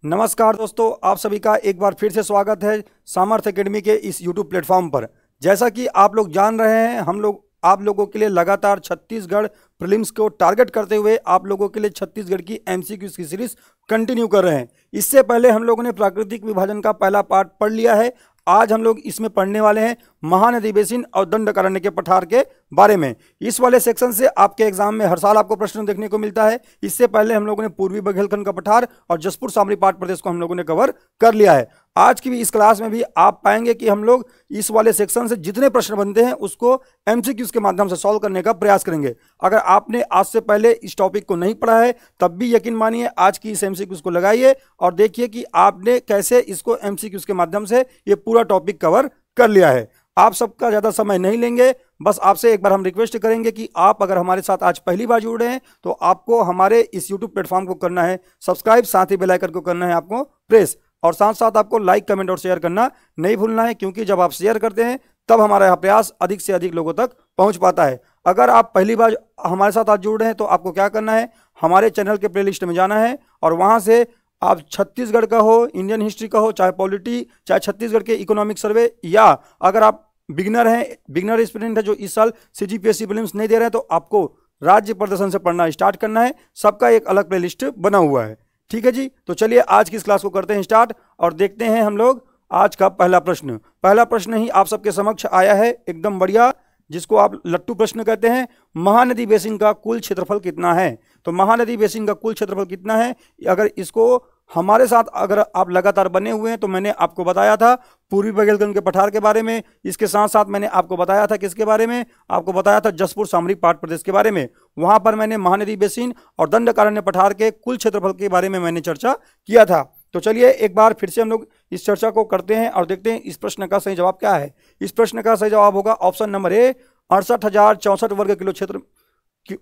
नमस्कार दोस्तों, आप सभी का एक बार फिर से स्वागत है सामर्थ्य एकेडमी के इस यूट्यूब प्लेटफॉर्म पर। जैसा कि आप लोग जान रहे हैं, हम लोग आप लोगों के लिए लगातार छत्तीसगढ़ प्रीलिम्स को टारगेट करते हुए आप लोगों के लिए छत्तीसगढ़ की एमसीक्यूज की सीरीज कंटिन्यू कर रहे हैं। इससे पहले हम लोगों ने प्राकृतिक विभाजन का पहला पार्ट पढ़ लिया है। आज हम लोग इसमें पढ़ने वाले हैं महानदी बेसिन और दंडकारण्य के पठार के बारे में। इस वाले सेक्शन से आपके एग्जाम में हर साल आपको प्रश्न देखने को मिलता है। इससे पहले हम लोगों ने पूर्वी बुंदेलखंड का पठार और जसपुर सामरी पाट प्रदेश को हम लोगों ने कवर कर लिया है। आज की भी इस क्लास में भी आप पाएंगे कि हम लोग इस वाले सेक्शन से जितने प्रश्न बनते हैं उसको एमसीक्यूज के माध्यम से सॉल्व करने का प्रयास करेंगे। अगर आपने आज से पहले इस टॉपिक को नहीं पढ़ा है तब भी यकीन मानिए आज की इस एमसीक्यूज को लगाइए और देखिए कि आपने कैसे इसको एमसीक्यूज के माध्यम से ये पूरा टॉपिक कवर कर लिया है। आप सबका ज्यादा समय नहीं लेंगे, बस आपसे एक बार हम रिक्वेस्ट करेंगे कि आप अगर हमारे साथ आज पहली बार जुड़ रहे हैं तो आपको हमारे इस यूट्यूब प्लेटफॉर्म को करना है सब्सक्राइब, साथ ही बेल आइकन को करना है आपको प्रेस, और साथ साथ आपको लाइक, कमेंट और शेयर करना नहीं भूलना है, क्योंकि जब आप शेयर करते हैं तब हमारा यह प्रयास अधिक से अधिक लोगों तक पहुंच पाता है। अगर आप पहली बार हमारे साथ आज जुड़ रहे हैं तो आपको क्या करना है, हमारे चैनल के प्लेलिस्ट में जाना है और वहां से आप छत्तीसगढ़ का हो, इंडियन हिस्ट्री का हो, चाहे पॉलिटी, चाहे छत्तीसगढ़ के इकोनॉमिक सर्वे, या अगर आप बिगिनर हैं, बिगिनर स्टूडेंट है जो इस साल सीजीपीएससी प्रीलिम्स नहीं दे रहे हैं, तो आपको राज्य प्रदर्शन से पढ़ना स्टार्ट करना है। सबका एक अलग प्लेलिस्ट बना हुआ है। ठीक है जी, तो चलिए आज की इस क्लास को करते हैं स्टार्ट और देखते हैं हम लोग आज का पहला प्रश्न। पहला प्रश्न ही आप सबके समक्ष आया है, एकदम बढ़िया, जिसको आप लट्टू प्रश्न कहते हैं। महानदी बेसिन का कुल क्षेत्रफल कितना है? तो महानदी बेसिन का कुल क्षेत्रफल कितना है, अगर इसको हमारे साथ अगर आप लगातार बने हुए हैं तो मैंने आपको बताया था पूर्वी बुंदेलखंड के पठार के बारे में। इसके साथ साथ मैंने आपको बताया था किसके बारे में, आपको बताया था जसपुर सामरी पाट प्रदेश के बारे में। वहां पर मैंने महानदी बेसिन और दंडकारण्य पठार के कुल क्षेत्रफल के बारे में मैंने चर्चा किया था। तो चलिए एक बार फिर से हम लोग इस चर्चा को करते हैं और देखते हैं इस प्रश्न का सही जवाब क्या है। इस प्रश्न का सही जवाब होगा ऑप्शन नंबर ए, 68,064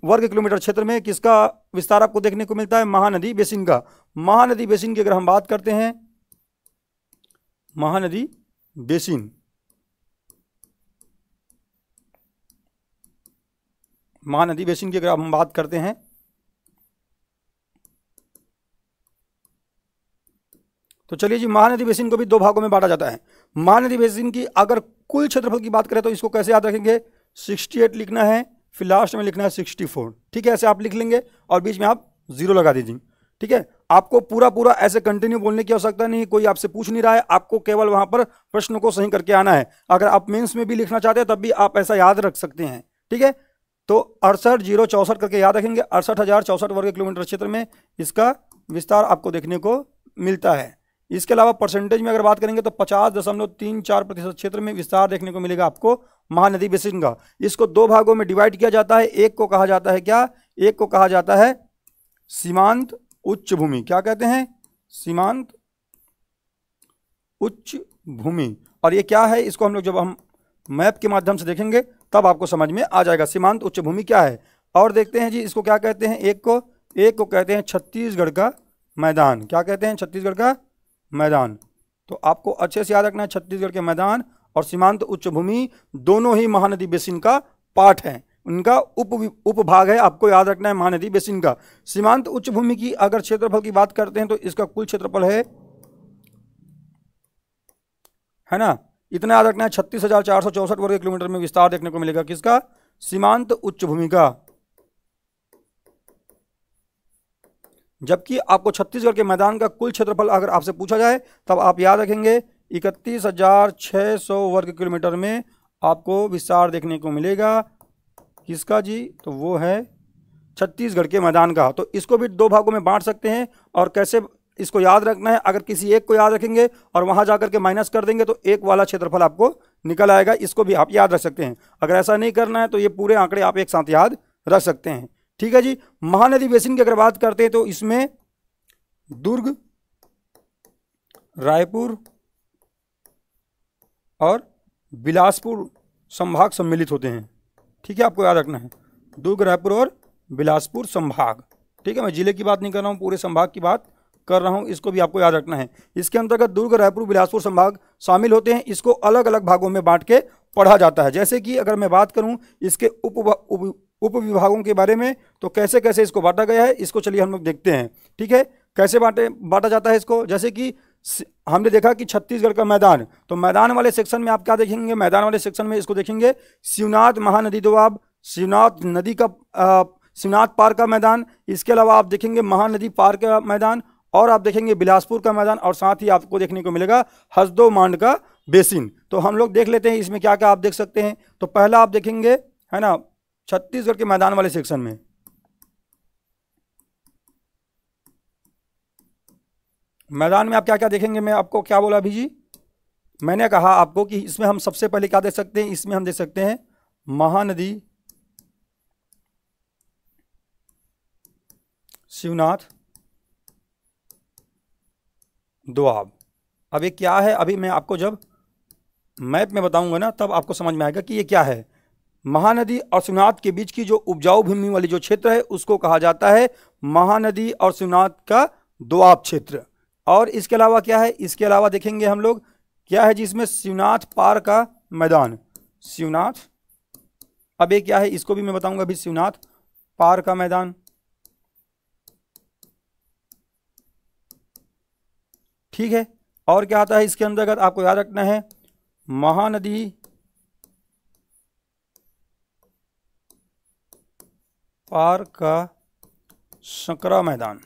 वर्ग किलोमीटर क्षेत्र में किसका विस्तार आपको देखने को मिलता है? महानदी बेसिन का। महानदी बेसिन की अगर हम बात करते हैं, महानदी बेसिन, महानदी बेसिन की अगर हम बात करते हैं तो चलिए जी, महानदी बेसिन को भी दो भागों में बांटा जाता है। महानदी बेसिन की अगर कुल क्षेत्रफल की बात करें तो इसको कैसे याद रखेंगे, 68 लिखना है, फिर लास्ट में लिखना है 64। ठीक है, ऐसे आप लिख लेंगे और बीच में आप 0 लगा दीजिए। ठीक है, आपको पूरा पूरा ऐसे कंटिन्यू बोलने की आवश्यकता नहीं, कोई आपसे पूछ नहीं रहा है, आपको केवल वहां पर प्रश्न को सही करके आना है। अगर आप मेंस में भी लिखना चाहते हैं तब भी आप ऐसा याद रख सकते हैं। ठीक है, तो 68,064 करके याद रखेंगे। 68,064 वर्ग किलोमीटर क्षेत्र में इसका विस्तार आपको देखने को मिलता है। इसके अलावा परसेंटेज में अगर बात करेंगे तो 50.34% क्षेत्र में विस्तार देखने को मिलेगा आपको महानदी बेसिन का। इसको दो भागों में डिवाइड किया जाता है। एक को कहा जाता है क्या, एक को कहा जाता है सीमांत उच्च भूमि। क्या कहते हैं? सीमांत उच्च भूमि। और ये क्या है, इसको हम लोग जब हम मैप के माध्यम से देखेंगे तब आपको समझ में आ जाएगा सीमांत उच्च भूमि क्या है। और देखते हैं जी, इसको क्या कहते हैं, एक को कहते हैं छत्तीसगढ़ का मैदान। क्या कहते हैं? छत्तीसगढ़ का मैदान। तो आपको अच्छे से याद रखना है, छत्तीसगढ़ के मैदान और सीमांत उच्च भूमि दोनों ही महानदी बेसिन का पार्ट है, उनका उपभाग है। आपको याद रखना है महानदी बेसिन का। सीमांत उच्च भूमि की अगर क्षेत्रफल की बात करते हैं तो इसका कुल क्षेत्रफल है ना, इतना याद रखना है, 36,464 वर्ग किलोमीटर में विस्तार देखने को मिलेगा किसका? सीमांत उच्च भूमि का। जबकि आपको छत्तीसगढ़ के मैदान का कुल क्षेत्रफल अगर आपसे पूछा जाए तब आप याद रखेंगे 31,600 वर्ग किलोमीटर में आपको विस्तार देखने को मिलेगा किसका जी? तो वो है छत्तीसगढ़ के मैदान का। तो इसको भी दो भागों में बांट सकते हैं। और कैसे इसको याद रखना है, अगर किसी एक को याद रखेंगे और वहां जाकर के माइनस कर देंगे तो एक वाला क्षेत्रफल आपको निकल आएगा। इसको भी आप याद रख सकते हैं। अगर ऐसा नहीं करना है तो ये पूरे आंकड़े आप एक साथ याद रख सकते हैं। ठीक है जी, महानदी बेसिन की अगर बात करते हैं तो इसमें दुर्ग, रायपुर और बिलासपुर संभाग सम्मिलित होते हैं। ठीक है, आपको याद रखना है दुर्ग, रायपुर और बिलासपुर संभाग। ठीक है, मैं जिले की बात नहीं कर रहा हूँ, पूरे संभाग की बात कर रहा हूँ, इसको भी आपको याद रखना है। इसके अंतर्गत दुर्ग, रायपुर, बिलासपुर संभाग शामिल होते हैं। इसको अलग अलग भागों में बांट के पढ़ा जाता है। जैसे कि अगर मैं बात करूँ इसके उप विभागों के बारे में तो कैसे कैसे इसको बांटा गया है, इसको चलिए हम लोग देखते हैं। ठीक है, कैसे बांटा जाता है इसको, जैसे कि हमने देखा कि छत्तीसगढ़ का मैदान, तो मैदान वाले सेक्शन में आप क्या देखेंगे, मैदान वाले सेक्शन में इसको देखेंगे शिवनाथ महानदी दोआब, शिवनाथ नदी का शिवनाथ पार का मैदान, इसके अलावा आप देखेंगे महानदी पार का मैदान, और आप देखेंगे बिलासपुर का मैदान, और साथ ही आपको देखने को मिलेगा हसदो मांड का बेसिन। तो हम लोग देख लेते हैं इसमें क्या क्या आप देख सकते हैं। तो पहला आप देखेंगे, है ना, छत्तीसगढ़ के मैदान वाले सेक्शन में मैदान में आप क्या क्या देखेंगे, मैं आपको क्या बोला अभी जी, मैंने कहा आपको कि इसमें हम सबसे पहले क्या देख सकते हैं, इसमें हम देख सकते हैं महानदी शिवनाथ दोआब। अब ये क्या है, अभी मैं आपको जब मैप में बताऊंगा ना तब आपको समझ में आएगा कि ये क्या है। महानदी और शिवनाथ के बीच की जो उपजाऊ भूमि वाली जो क्षेत्र है उसको कहा जाता है महानदी और शिवनाथ का दोआब क्षेत्र। और इसके अलावा क्या है, इसके अलावा देखेंगे हम लोग क्या है जिसमें शिवनाथ पार का मैदान, शिवनाथ, अब ये क्या है इसको भी मैं बताऊंगा अभी, शिवनाथ पार का मैदान, ठीक है। और क्या आता है इसके अंतर्गत, आपको याद रखना है महानदी पार का सकरा मैदान,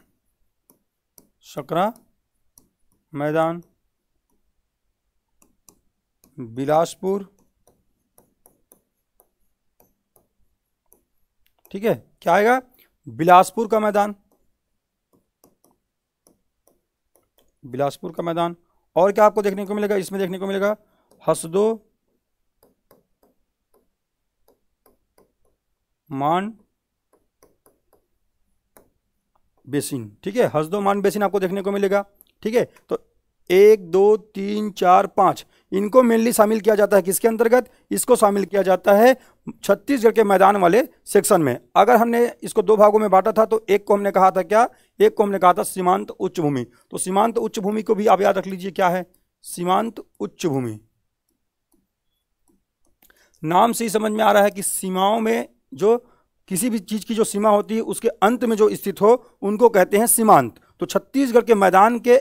सकरा मैदान, बिलासपुर, ठीक है, क्या आएगा, बिलासपुर का मैदान, बिलासपुर का मैदान। और क्या आपको देखने को मिलेगा, इसमें देखने को मिलेगा हसदो मान बेसिन, ठीक है, हसदो मान बेसिन आपको देखने को मिलेगा, ठीक है। तो 1 2 3 4 5 इनको मेनली शामिल किया जाता है किसके अंतर्गत, इसको शामिल किया जाता है छत्तीसगढ़ के मैदान वाले सेक्शन में। अगर हमने इसको दो भागों में बांटा था तो एक को हमने कहा था क्या, एक को हमने कहा था सीमांत उच्च भूमि। तो सीमांत उच्च भूमि को भी आप याद रख लीजिए क्या है, सीमांत उच्च भूमि। नाम से ही समझ में आ रहा है कि सीमाओं में जो किसी भी चीज की जो सीमा होती है उसके अंत में जो स्थित हो उनको कहते हैं सीमांत। तो छत्तीसगढ़ के मैदान के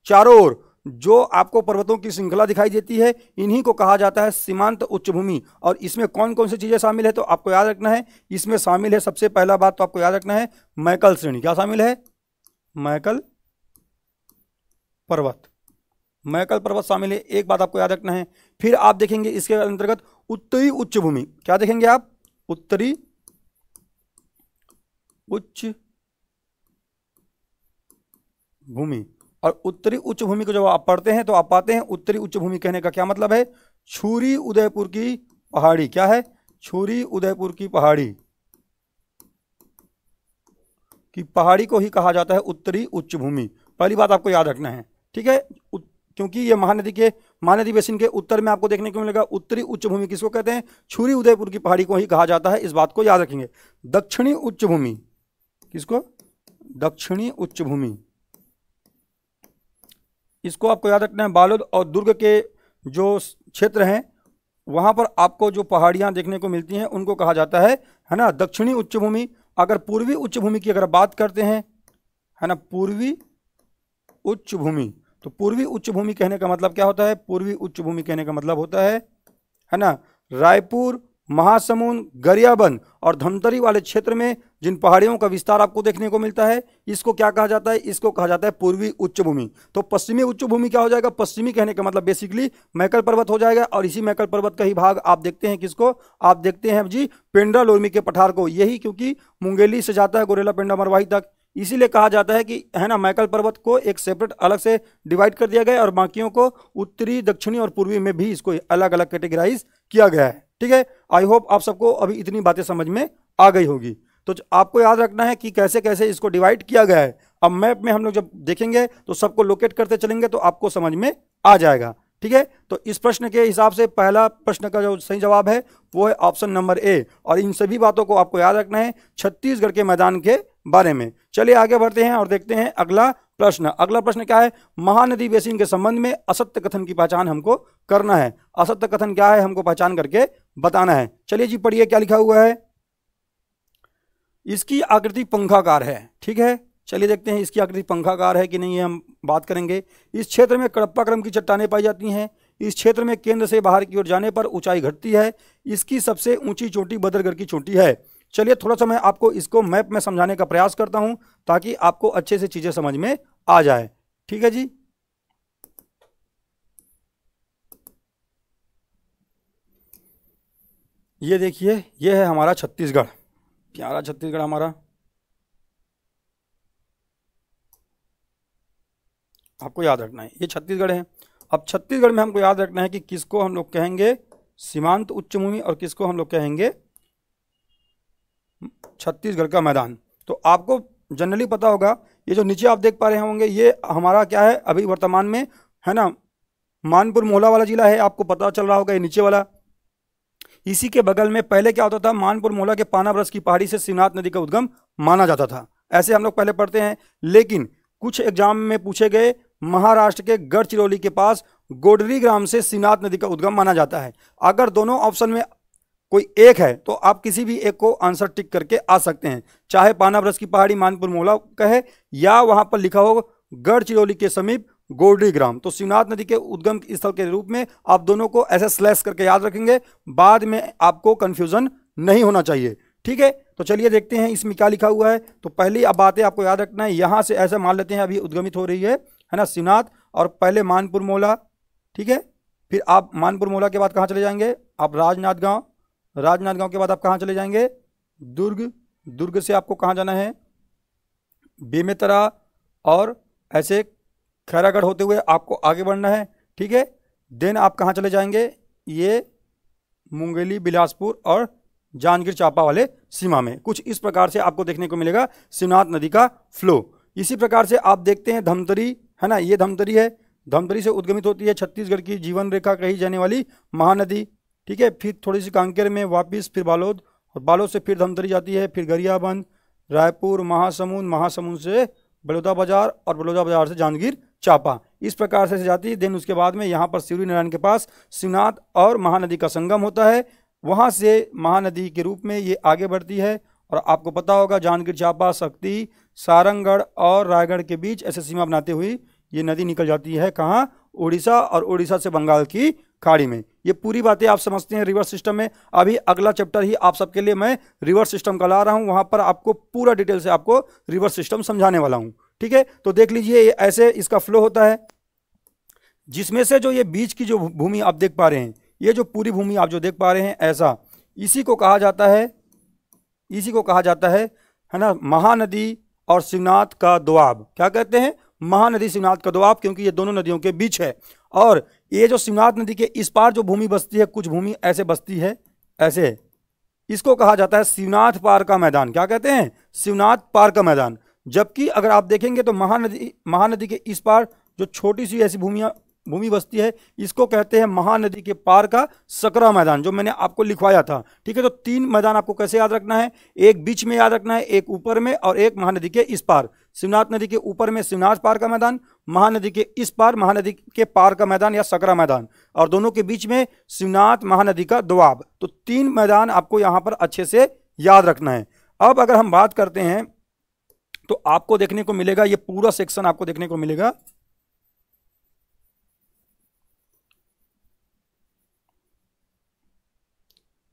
चारों ओर जो आपको पर्वतों की श्रृंखला दिखाई देती है इन्हीं को कहा जाता है सीमांत उच्च भूमि। और इसमें कौन कौन सी चीजें शामिल है तो आपको याद रखना है, इसमें शामिल है सबसे पहला बात तो आपको याद रखना है मैकल श्रेणी। क्या शामिल है, मैकल पर्वत, मैकल पर्वत शामिल है, एक बात आपको याद रखना है। फिर आप देखेंगे इसके अंतर्गत उत्तरी उच्च भूमि, क्या देखेंगे आप, उत्तरी उच्च भूमि। और उत्तरी उच्च भूमि को जब आप पढ़ते हैं तो आप पाते हैं उत्तरी उच्च भूमि कहने का क्या मतलब है, छुरी उदयपुर की पहाड़ी, क्या है, छुरी उदयपुर की पहाड़ी, की पहाड़ी को ही कहा जाता है उत्तरी उच्च भूमि। पहली बात आपको याद रखना है, ठीक है, क्योंकि ये महानदी बेसिन के उत्तर में आपको देखने को मिलेगा उत्तरी उच्च भूमि किसको कहते हैं, छुरी उदयपुर की पहाड़ी को ही कहा जाता है, इस बात को याद रखेंगे। दक्षिणी उच्च भूमि, किसको, दक्षिणी उच्च भूमि, इसको आपको याद रखना है। बालोद और दुर्ग के जो क्षेत्र हैं वहां पर आपको जो पहाड़ियां देखने को मिलती हैं उनको कहा जाता है ना, दक्षिणी उच्च भूमि। अगर पूर्वी उच्च भूमि की अगर बात करते हैं, है ना, पूर्वी उच्च भूमि, तो पूर्वी उच्च भूमि कहने का मतलब क्या होता है, पूर्वी उच्च भूमि कहने का मतलब होता है ना, रायपुर, महासमुंद, गरियाबंद और धमतरी वाले क्षेत्र में जिन पहाड़ियों का विस्तार आपको देखने को मिलता है इसको क्या कहा जाता है, इसको कहा जाता है पूर्वी उच्च भूमि। तो पश्चिमी उच्च भूमि क्या हो जाएगा, पश्चिमी कहने का मतलब बेसिकली मैकल पर्वत हो जाएगा। और इसी मैकल पर्वत का ही भाग आप देखते हैं किसको, आप देखते हैं जी पेंड्रा लोरमी के पठार को, यही क्योंकि मुंगेली से जाता है गोरेला पेंड्रा मरवाही तक, इसीलिए कहा जाता है कि, है ना, मैकल पर्वत को एक सेपरेट अलग से डिवाइड कर दिया गया और बाकियों को उत्तरी, दक्षिणी और पूर्वी में भी इसको अलग अलग कैटेगराइज किया गया है, ठीक है। आई होप आप सबको अभी इतनी बातें समझ में आ गई होगी। तो आपको याद रखना है कि कैसे कैसे इसको डिवाइड किया गया है। अब मैप में हम लोग जब देखेंगे तो सबको लोकेट करते चलेंगे तो आपको समझ में आ जाएगा, ठीक है। तो इस प्रश्न के हिसाब से पहला प्रश्न का जो सही जवाब है वो है ऑप्शन नंबर ए। और इन सभी बातों को आपको याद रखना है छत्तीसगढ़ के मैदान के बारे में। चलिए आगे बढ़ते हैं और देखते हैं अगला प्रश्न। अगला प्रश्न क्या है, महानदी बेसिन के संबंध में असत्य कथन की पहचान हमको करना है। असत्य कथन क्या है हमको पहचान करके बताना है। चलिए जी पढ़िए क्या लिखा हुआ है। इसकी आकृति पंखाकार है, ठीक है, चलिए देखते हैं इसकी आकृति पंखाकार है कि नहीं, है हम बात करेंगे। इस क्षेत्र में कडप्पा क्रम की चट्टानें पाई जाती हैं। इस क्षेत्र में केंद्र से बाहर की ओर जाने पर ऊंचाई घटती है। इसकी सबसे ऊंची चोटी बदरगढ़ की चोटी है। चलिए थोड़ा सा मैं आपको इसको मैप में समझाने का प्रयास करता हूं ताकि आपको अच्छे से चीजें समझ में आ जाए। ठीक है जी। ये देखिए, ये है हमारा छत्तीसगढ़, प्यारा छत्तीसगढ़ हमारा। आपको याद रखना है ये छत्तीसगढ़ है। अब छत्तीसगढ़ में हमको याद रखना है कि किसको हम लोग कहेंगे सीमांत उच्च भूमि और किसको हम लोग कहेंगे छत्तीसगढ़ का मैदान। तो आपको जनरली पता होगा, ये जो नीचे आप देख पा रहे होंगे ये हमारा क्या है अभी वर्तमान में, है ना, मानपुर मोहला वाला जिला है। आपको पता चल रहा होगा ये नीचे वाला। इसी के बगल में पहले क्या होता था, मानपुर मोहला के पानाब्रश की पहाड़ी से शिवनाथ नदी का उद्गम माना जाता था। ऐसे हम लोग पहले पढ़ते हैं। लेकिन कुछ एग्जाम में पूछे गए, महाराष्ट्र के गढ़चिरौली के पास गोडरी ग्राम से शिवनाथ नदी का उद्गम माना जाता है। अगर दोनों ऑप्शन में कोई एक है तो आप किसी भी एक को आंसर टिक करके आ सकते हैं, चाहे पानाब्रश की पहाड़ी मानपुर मोहला कहे या वहां पर लिखा हो गढ़चिरौली के समीप गोडरी ग्राम। तो शिवनाथ नदी के उद्गम स्थल के रूप में आप दोनों को ऐसे स्लैश करके याद रखेंगे, बाद में आपको कंफ्यूजन नहीं होना चाहिए। ठीक है, तो चलिए देखते हैं इसमें क्या लिखा हुआ है। तो पहली अब बातें आपको याद रखना है, यहां से ऐसे मान लेते हैं अभी उद्गमित हो रही है ना शिवनाथ, और पहले मानपुर मोहला। ठीक है, फिर आप मानपुर मोहला के बाद कहाँ चले जाएंगे, आप राजनांदगांव, राजनांदगांव के बाद आप कहाँ चले जाएंगे दुर्ग, दुर्ग से आपको कहाँ जाना है बेमेतरा, और ऐसे खैरागढ़ होते हुए आपको आगे बढ़ना है। ठीक है, देन आप कहाँ चले जाएंगे, ये मुंगेली, बिलासपुर और जांजगीर चांपा वाले सीमा में। कुछ इस प्रकार से आपको देखने को मिलेगा शिवनाथ नदी का फ्लो। इसी प्रकार से आप देखते हैं धमतरी, है ना, ये धमतरी है, धमतरी से उद्गमित होती है छत्तीसगढ़ की जीवन रेखा कही जाने वाली महानदी। ठीक है, फिर थोड़ी सी कांकेर में वापिस, फिर बालोद, और बालोद से फिर धमतरी जाती है, फिर गरियाबंद, रायपुर, महासमुंद, महासमुंद से बलौदा बाजार, और बलौदा बाजार से जांजगीर चांपा। इस प्रकार से जाती है। देन उसके बाद में यहाँ पर सिवरी नारायण के पास शिवनाथ और महानदी का संगम होता है। वहाँ से महानदी के रूप में ये आगे बढ़ती है, और आपको पता होगा जांजगीर चांपा, शक्ति, सारंगगढ़ और रायगढ़ के बीच ऐसे सीमा बनाते हुए ये नदी निकल जाती है कहाँ, उड़ीसा, और उड़ीसा से बंगाल की खाड़ी में। ये पूरी बातें आप समझते हैं रिवर सिस्टम में। अभी अगला चैप्टर ही आप सबके लिए मैं रिवर सिस्टम का ला रहा हूँ, वहाँ पर आपको पूरा डिटेल से आपको रिवर सिस्टम समझाने वाला हूँ। ठीक है, तो देख लीजिए ये ऐसे इसका फ्लो होता है, जिसमें से जो ये बीच की जो भूमि आप देख पा रहे हैं, ये जो पूरी भूमि आप जो देख पा रहे हैं ऐसा, इसी को कहा जाता है, इसी को कहा जाता है ना, महानदी और शिवनाथ का दोआब। क्या कहते हैं, महानदी शिवनाथ का दोआब, क्योंकि ये दोनों नदियों के बीच है। और ये जो शिवनाथ नदी के इस पार जो भूमि बसती है, कुछ भूमि ऐसे बसती है, ऐसे, इसको कहा जाता है शिवनाथ पार का मैदान। क्या कहते हैं, शिवनाथ पार का मैदान। जबकि अगर आप देखेंगे तो महानदी के इस पार जो छोटी सी ऐसी भूमि बसती है, इसको कहते हैं महानदी के पार का सकरा मैदान, जो मैंने आपको लिखवाया था। ठीक है, तो तीन मैदान आपको कैसे याद रखना है, एक बीच में याद रखना है, एक ऊपर में, और एक महानदी के इस पार। शिवनाथ नदी के ऊपर में शिवनाथ पार का मैदान, महानदी के इस पार महानदी के पार का मैदान या सकरा मैदान, और दोनों के बीच में शिवनाथ महानदी का दोआब। तो तीन मैदान आपको यहां पर अच्छे से याद रखना है। अब अगर हम बात करते हैं तो आपको देखने को मिलेगा, ये पूरा सेक्शन आपको देखने को मिलेगा,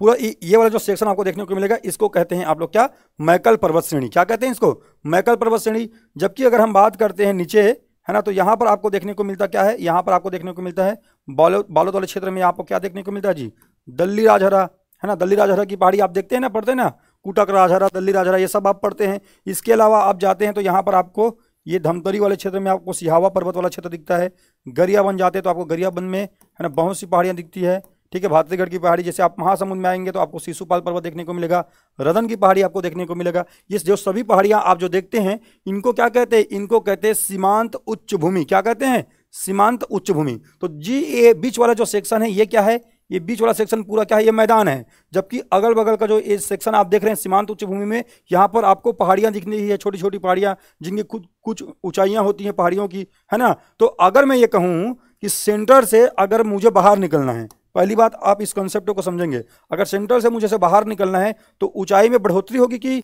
पूरा ये वाला जो सेक्शन आपको देखने को मिलेगा, इसको कहते हैं आप लोग क्या, मैकल पर्वत श्रेणी। क्या कहते हैं इसको, मैकल पर्वत श्रेणी। जबकि अगर हम बात करते हैं नीचे, है ना, तो यहां पर आपको देखने को मिलता क्या है, यहां पर आपको देखने को मिलता है बालोद वाले क्षेत्र में आपको क्या देखने को मिलता है जी, दल्ली राजहरा, है ना, दल्ली राजहरा की पहाड़ी आप देखते हैं ना, पढ़ते हैं ना, कूटक राजहरा, दल्ली राजहरा, ये सब आप पढ़ते हैं। इसके अलावा आप जाते हैं तो यहाँ पर आपको ये धमतरी वाले क्षेत्र में आपको सिहावा पर्वत वाला क्षेत्र दिखता है। गरियाबंद जाते हैं तो आपको गरियाबंद में, है ना, बहुत सी पहाड़ियाँ दिखती है। ठीक है, भातीगढ़ की पहाड़ी, जैसे आप महासमुंद में आएंगे तो आपको शिशुपाल पर्वत देखने को मिलेगा, रदन की पहाड़ी आपको देखने को मिलेगा। ये जो सभी पहाड़ियां आप जो देखते हैं, इनको क्या कहते हैं, इनको कहते हैं सीमांत उच्च भूमि। क्या कहते हैं, सीमांत उच्च भूमि। तो जी ये बीच वाला जो सेक्शन है ये क्या है, ये बीच वाला सेक्शन पूरा क्या है, ये मैदान है। जबकि अगल बगल का जो ये सेक्शन आप देख रहे हैं सीमांत उच्च भूमि में, यहाँ पर आपको पहाड़ियाँ दिख रही है, छोटी छोटी पहाड़ियाँ, जिनकी खुद कुछ ऊंचाइयाँ होती हैं पहाड़ियों की, है ना। तो अगर मैं ये कहूँ कि सेंटर से अगर मुझे बाहर निकलना है, पहली बात आप इस कॉन्सेप्ट को समझेंगे, अगर सेंटर से मुझे से बाहर निकलना है तो ऊंचाई में बढ़ोतरी होगी कि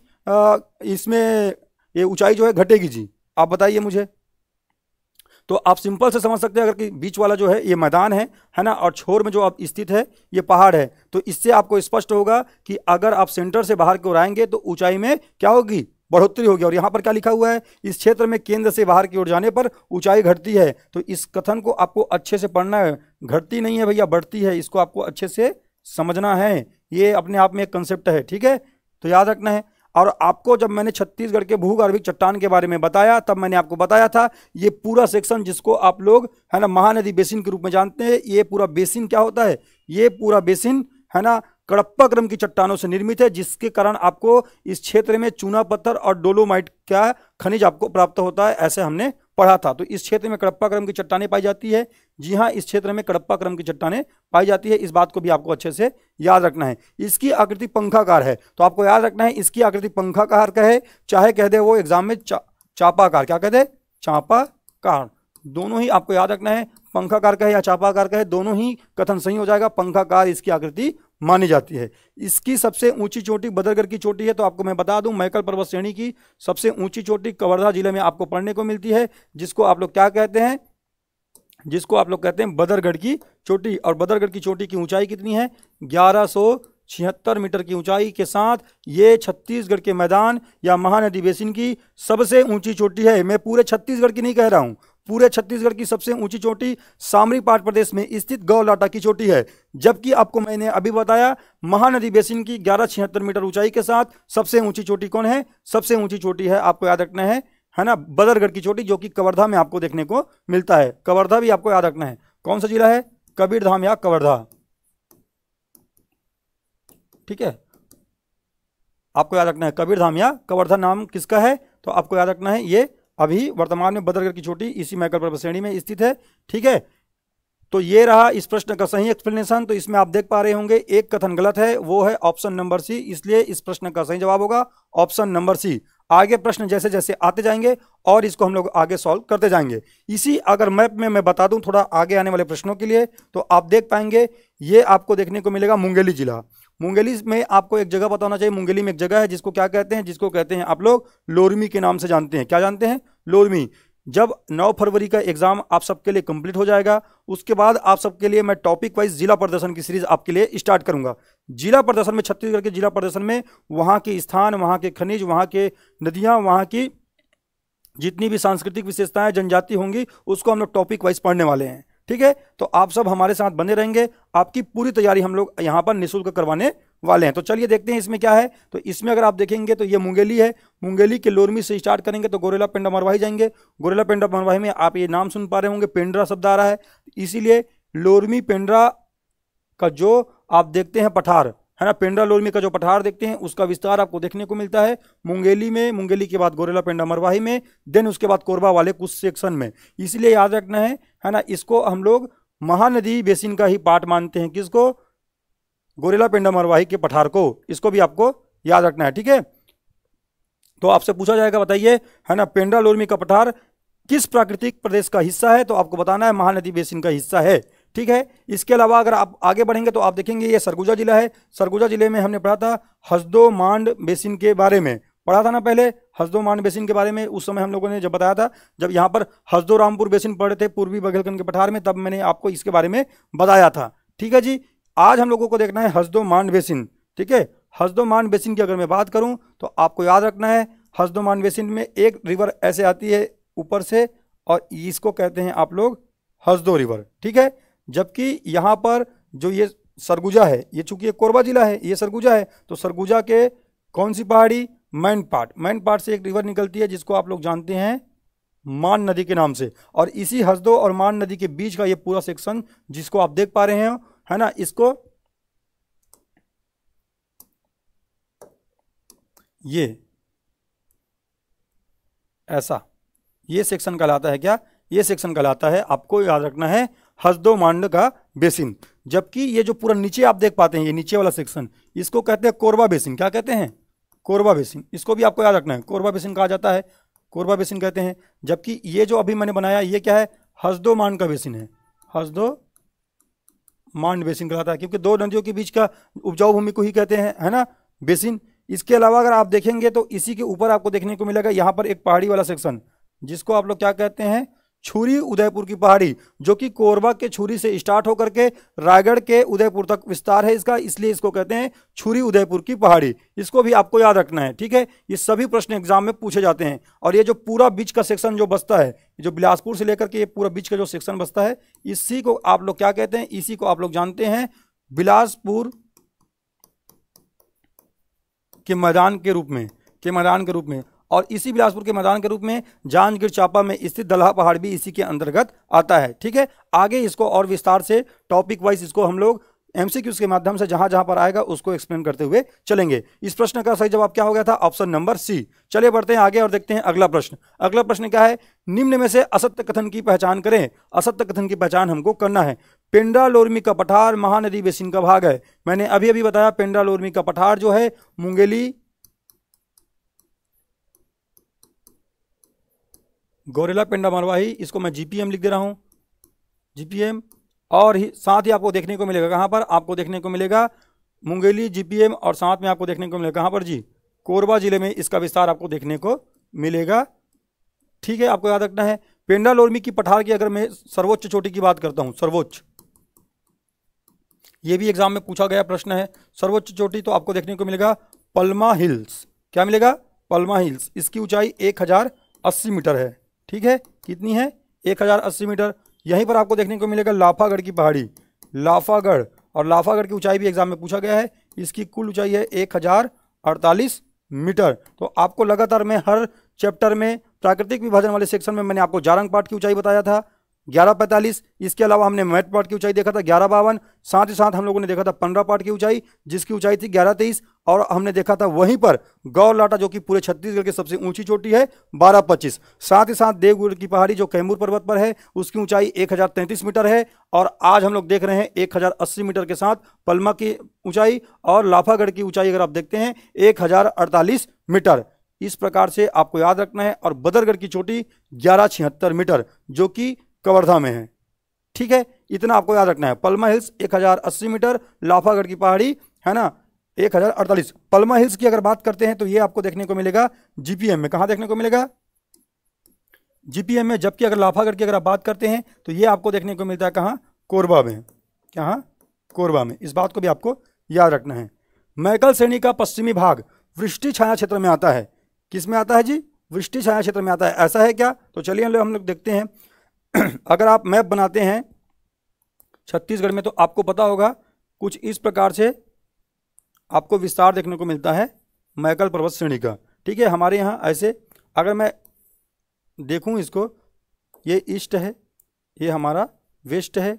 इसमें ये ऊंचाई जो है घटेगी जी, आप बताइए मुझे। तो आप सिंपल से समझ सकते हैं, अगर कि बीच वाला जो है ये मैदान है ना, और छोर में जो आप स्थित है ये पहाड़ है, तो इससे आपको स्पष्ट होगा कि अगर आप सेंटर से बाहर की ओर आएंगे तो ऊंचाई में क्या होगी, बढ़ोतरी होगी। और यहाँ पर क्या लिखा हुआ है, इस क्षेत्र में केंद्र से बाहर की ओर जाने पर ऊंचाई घटती है। तो इस कथन को आपको अच्छे से पढ़ना है, घटती नहीं है भैया, बढ़ती है, इसको आपको अच्छे से समझना है। ये अपने आप में एक कंसेप्ट है, ठीक है, तो याद रखना है। और आपको जब मैंने छत्तीसगढ़ के भूगर्भिक चट्टान के बारे में बताया, तब मैंने आपको बताया था ये पूरा सेक्शन जिसको आप लोग है ना महानदी बेसिन के रूप में जानते हैं, ये पूरा बेसिन क्या होता है, ये पूरा बेसिन है ना कडप्पा क्रम की चट्टानों से निर्मित है, जिसके कारण आपको इस क्षेत्र में चूना पत्थर और डोलोमाइट का खनिज आपको प्राप्त होता है, ऐसे हमने पढ़ा था। तो इस क्षेत्र में कडप्पा क्रम की चट्टानें पाई जाती है। जी हाँ, इस क्षेत्र में कडप्पा क्रम की चट्टानें पाई जाती है, इस बात को भी आपको अच्छे से याद रखना है। इसकी आकृति पंखाकार है, तो आपको याद रखना है इसकी आकृति पंखाकार का है, चाहे कह दे वो एग्जाम में चापाकार, क्या कहते हैं, चापाकार, दोनों ही आपको याद रखना है। पंखाकार का है या चापाकार का है, दोनों ही कथन सही हो जाएगा। पंखाकार इसकी आकृति मानी जाती है। इसकी सबसे ऊंची चोटी बदरगढ़ की चोटी है। तो आपको मैं बता दूं, मैकल पर्वत श्रेणी की सबसे ऊंची चोटी कवर्धा जिले में आपको पढ़ने को मिलती है, जिसको आप लोग क्या कहते हैं, जिसको आप लोग कहते हैं बदरगढ़ की चोटी। और बदरगढ़ की चोटी की ऊंचाई कितनी है, 1176 मीटर की ऊंचाई के साथ ये छत्तीसगढ़ के मैदान या महानदी बेसिन की सबसे ऊंची चोटी है। मैं पूरे छत्तीसगढ़ की नहीं कह रहा हूं, पूरे छत्तीसगढ़ की सबसे ऊंची चोटी सामरीपाट प्रदेश में स्थित गौलाटा की चोटी है। जबकि आपको मैंने अभी बताया महानदी बेसिन की 1176 मीटर ऊंचाई के साथ सबसे ऊंची चोटी कौन है, सबसे ऊंची चोटी है, आपको याद रखना है ना, बदरगढ़ की चोटी, जो कि कवर्धा में आपको देखने को मिलता है। कवर्धा भी आपको याद रखना है, कौन सा जिला है, कबीरधाम या कवर्धा, ठीक है, आपको याद रखना है कबीरधाम या कवर्धा नाम किसका है, तो आपको याद रखना है ये अभी वर्तमान में बदरगढ़ की चोटी इसी मैकल पर्वत श्रेणी में स्थित है, ठीक है। तो ये रहा इस प्रश्न का सही एक्सप्लेनेशन। तो इसमें आप देख पा रहे होंगे एक कथन गलत है, वो है ऑप्शन नंबर सी, इसलिए इस प्रश्न का सही जवाब होगा ऑप्शन नंबर सी। आगे प्रश्न जैसे जैसे आते जाएंगे और इसको हम लोग आगे सॉल्व करते जाएंगे। इसी अगर मैप में मैं बता दूं थोड़ा आगे आने वाले प्रश्नों के लिए, तो आप देख पाएंगे ये आपको देखने को मिलेगा मुंगेली जिला। मुंगेली में आपको एक जगह पता होना चाहिए, मुंगेली में एक जगह है जिसको क्या कहते हैं, जिसको कहते हैं आप लोग लोरमी के नाम से जानते हैं। क्या जानते हैं, लोरमी। जब 9 फरवरी का एग्जाम आप सबके लिए कंप्लीट हो जाएगा, उसके बाद आप सबके लिए मैं टॉपिक वाइज जिला प्रदर्शन की सीरीज आपके लिए स्टार्ट करूंगा। जिला प्रदर्शन में, छत्तीसगढ़ के जिला प्रदर्शन में वहां के स्थान, वहां के खनिज, वहां के नदियां, वहां की जितनी भी सांस्कृतिक विशेषताएं जनजाति होंगी, उसको हम लोग टॉपिक वाइज पढ़ने वाले हैं, ठीक है। तो आप सब हमारे साथ बने रहेंगे, आपकी पूरी तैयारी हम लोग यहाँ पर निःशुल्क करवाने वाले हैं। तो चलिए देखते हैं इसमें क्या है। तो इसमें अगर आप देखेंगे तो ये मुंगेली है, मुंगेली के लोरमी से स्टार्ट करेंगे तो गोरेला पेंड्रा मरवाही जाएंगे। गोरेला पेंड्रा मरवाही में आप ये नाम सुन पा रहे होंगे, पेंड्रा शब्द आ रहा है, इसीलिए लोरमी पेंड्रा का जो आप देखते हैं पठार है ना, पेंड्रा लोरमी का जो पठार देखते हैं उसका विस्तार आपको देखने को मिलता है मुंगेली में। मुंगेली के बाद गोरेला पेंड्रा मरवाही में, देन उसके बाद कोरबा वाले कुछ सेक्शन में। इसलिए याद रखना है ना, इसको हम लोग महानदी बेसिन का ही पार्ट मानते हैं। किसको, गोरेला पेंड्रा मरवाही के पठार को, इसको भी आपको याद रखना है, ठीक है। तो आपसे पूछा जाएगा, बताइए है ना, पेंड्रा लोरमी का पठार किस प्राकृतिक प्रदेश का हिस्सा है, तो आपको बताना है महानदी बेसिन का हिस्सा है, ठीक है। इसके अलावा अगर आप आगे बढ़ेंगे तो आप देखेंगे ये सरगुजा जिला है। सरगुजा जिले में हमने पढ़ा था हसदो मांड बेसिन के बारे में, पढ़ा था ना पहले, हसदो मांड बेसिन के बारे में। उस समय हम लोगों ने जब बताया था, जब यहाँ पर हसदो रामपुर बेसिन पढ़े थे पूर्वी बघेलखंड के पठार में, तब मैंने आपको इसके बारे में बताया था, ठीक है जी। आज हम लोगों को देखना है हसदो मांड बेसिन, ठीक है। हसदो मांड बेसिन की अगर मैं बात करूं तो आपको याद रखना है, हसदो मांड बेसिन में एक रिवर ऐसे आती है ऊपर से, और इसको कहते हैं आप लोग हसदो रिवर, ठीक है। जबकि यहाँ पर जो ये सरगुजा है, ये चूंकि कोरबा जिला है, ये सरगुजा है, तो सरगुजा के कौन सी पहाड़ी, मैनपाट से एक रिवर निकलती है जिसको आप लोग जानते हैं मान नदी के नाम से। और इसी हसदो और मान नदी के बीच का ये पूरा सेक्शन जिसको आप देख पा रहे हैं है ना, इसको ये ऐसा ये सेक्शन कहलाता है। क्या, ये सेक्शन कहलाता है, आपको याद रखना है, हसदो मांड का बेसिन। जबकि ये जो पूरा नीचे आप देख पाते हैं, ये नीचे वाला सेक्शन, इसको कहते हैं कोरबा बेसिन। क्या कहते हैं, कोरबा बेसिन। इसको भी आपको याद रखना है, कोरबा बेसिन कहा जाता है, कोरबा बेसिन कहते हैं। जबकि ये जो अभी मैंने बनाया ये क्या है, हसदो मांड का बेसिन है, हसदो मांड बेसिन कहलाता है, क्योंकि दो नदियों के बीच का उपजाऊ भूमि को ही कहते हैं है ना बेसिन। इसके अलावा अगर आप देखेंगे तो इसी के ऊपर आपको देखने को मिलेगा यहाँ पर एक पहाड़ी वाला सेक्शन, जिसको आप लोग क्या कहते हैं, छुरी उदयपुर की पहाड़ी, जो कि कोरबा के छुरी से स्टार्ट होकर के रायगढ़ के उदयपुर तक विस्तार है इसका, इसलिए इसको कहते हैं छुरी उदयपुर की पहाड़ी। इसको भी आपको याद रखना है, ठीक है। ये सभी प्रश्न एग्जाम में पूछे जाते हैं। और ये जो पूरा बीच का सेक्शन जो बचता है, जो बिलासपुर से लेकर के ये पूरा बीच का जो सेक्शन बचता है, इसी को आप लोग क्या कहते हैं, इसी को आप लोग जानते हैं बिलासपुर के मैदान के रूप में। और इसी बिलासपुर के मैदान के रूप में जांजगीर चांपा में स्थित दलहा पहाड़ भी इसी के अंतर्गत आता है, ठीक है। आगे इसको और विस्तार से टॉपिक वाइज इसको हम लोग एमसीक्यूज के माध्यम से जहां जहां पर आएगा उसको एक्सप्लेन करते हुए चलेंगे। इस प्रश्न का सही जवाब क्या हो गया था, ऑप्शन नंबर सी। चलिए बढ़ते हैं आगे और देखते हैं अगला प्रश्न। अगला प्रश्न क्या है, निम्न में से असत्य कथन की पहचान करें। असत्य कथन की पहचान हमको करना है। पेंड्रा लोरमी का पठार महानदी बेसिन का भाग है। मैंने अभी अभी बताया पेंड्रा लोरमी का पठार जो है मुंगेली गौरेला पेंडा मरवाही, इसको मैं जीपीएम लिख दे रहा हूं, जीपीएम। और साथ ही आपको देखने को मिलेगा कहां पर, आपको देखने को मिलेगा मुंगेली जीपीएम, और साथ में आपको देखने को मिलेगा कहां पर जी, कोरबा जिले में इसका विस्तार आपको देखने को मिलेगा, ठीक है। आपको याद रखना है पेंड्रा लोरमी की पठार की अगर मैं सर्वोच्च चोटी की बात करता हूं, सर्वोच्च, ये भी एग्जाम में पूछा गया प्रश्न है। सर्वोच्च चोटी तो आपको देखने को मिलेगा पल्मा हिल्स। क्या मिलेगा, पल्मा हिल्स। इसकी ऊंचाई 1080 मीटर है, ठीक है। कितनी है, 1080 मीटर। यहीं पर आपको देखने को मिलेगा लाफागढ़ की पहाड़ी, लाफागढ़। और लाफागढ़ की ऊंचाई भी एग्जाम में पूछा गया है। इसकी कुल ऊंचाई है 1048 मीटर। तो आपको लगातार मैं हर चैप्टर में प्राकृतिक विभाजन वाले सेक्शन में मैंने आपको जारंग पाठ की ऊंचाई बताया था 1145। इसके अलावा हमने मैथ पार्ट की ऊंचाई देखा था 1152। साथ ही साथ हम लोगों ने देखा था 15 पार्ट की ऊंचाई, जिसकी ऊंचाई थी 1123। और हमने देखा था वहीं पर गौर लाटा जो कि पूरे छत्तीसगढ़ की सबसे ऊंची चोटी है 1225। साथ ही साथ देवगढ़ की पहाड़ी जो कैमूर पर्वत पर है उसकी ऊंचाई 1033 मीटर है। और आज हम लोग देख रहे हैं 1080 मीटर के साथ पल्मा की ऊंचाई, और लाफागढ़ की ऊंचाई अगर आप देखते हैं 1048 मीटर। इस प्रकार से आपको याद रखना है। और बदरगढ़ की चोटी 1176 मीटर जो कि कवर्धा में है, ठीक है। इतना आपको याद रखना है। पल्मा हिल्स 1080 मीटर, लाफागढ़ की पहाड़ी है ना 1048। पल्मा हिल्स की अगर बात करते हैं तो ये आपको देखने को मिलेगा जीपीएम में। कहां देखने को मिलेगा, जीपीएम में। जबकि अगर लाफागढ़ की अगर आप बात करते हैं तो ये आपको देखने को मिलता है कहां, कोरबा में। कहां, कोरबा में। इस बात को भी आपको याद रखना है। मैकल श्रेणी का पश्चिमी भाग वृष्टि छाया क्षेत्र में आता है। किस में आता है जी, वृष्टि छाया क्षेत्र में आता है। ऐसा है क्या, तो चलिए हम लोग देखते हैं। अगर आप मैप बनाते हैं छत्तीसगढ़ में तो आपको पता होगा कुछ इस प्रकार से आपको विस्तार देखने को मिलता है मैकल पर्वत श्रेणी का, ठीक है। हमारे यहाँ ऐसे अगर मैं देखूं इसको, ये ईस्ट है, ये हमारा वेस्ट है,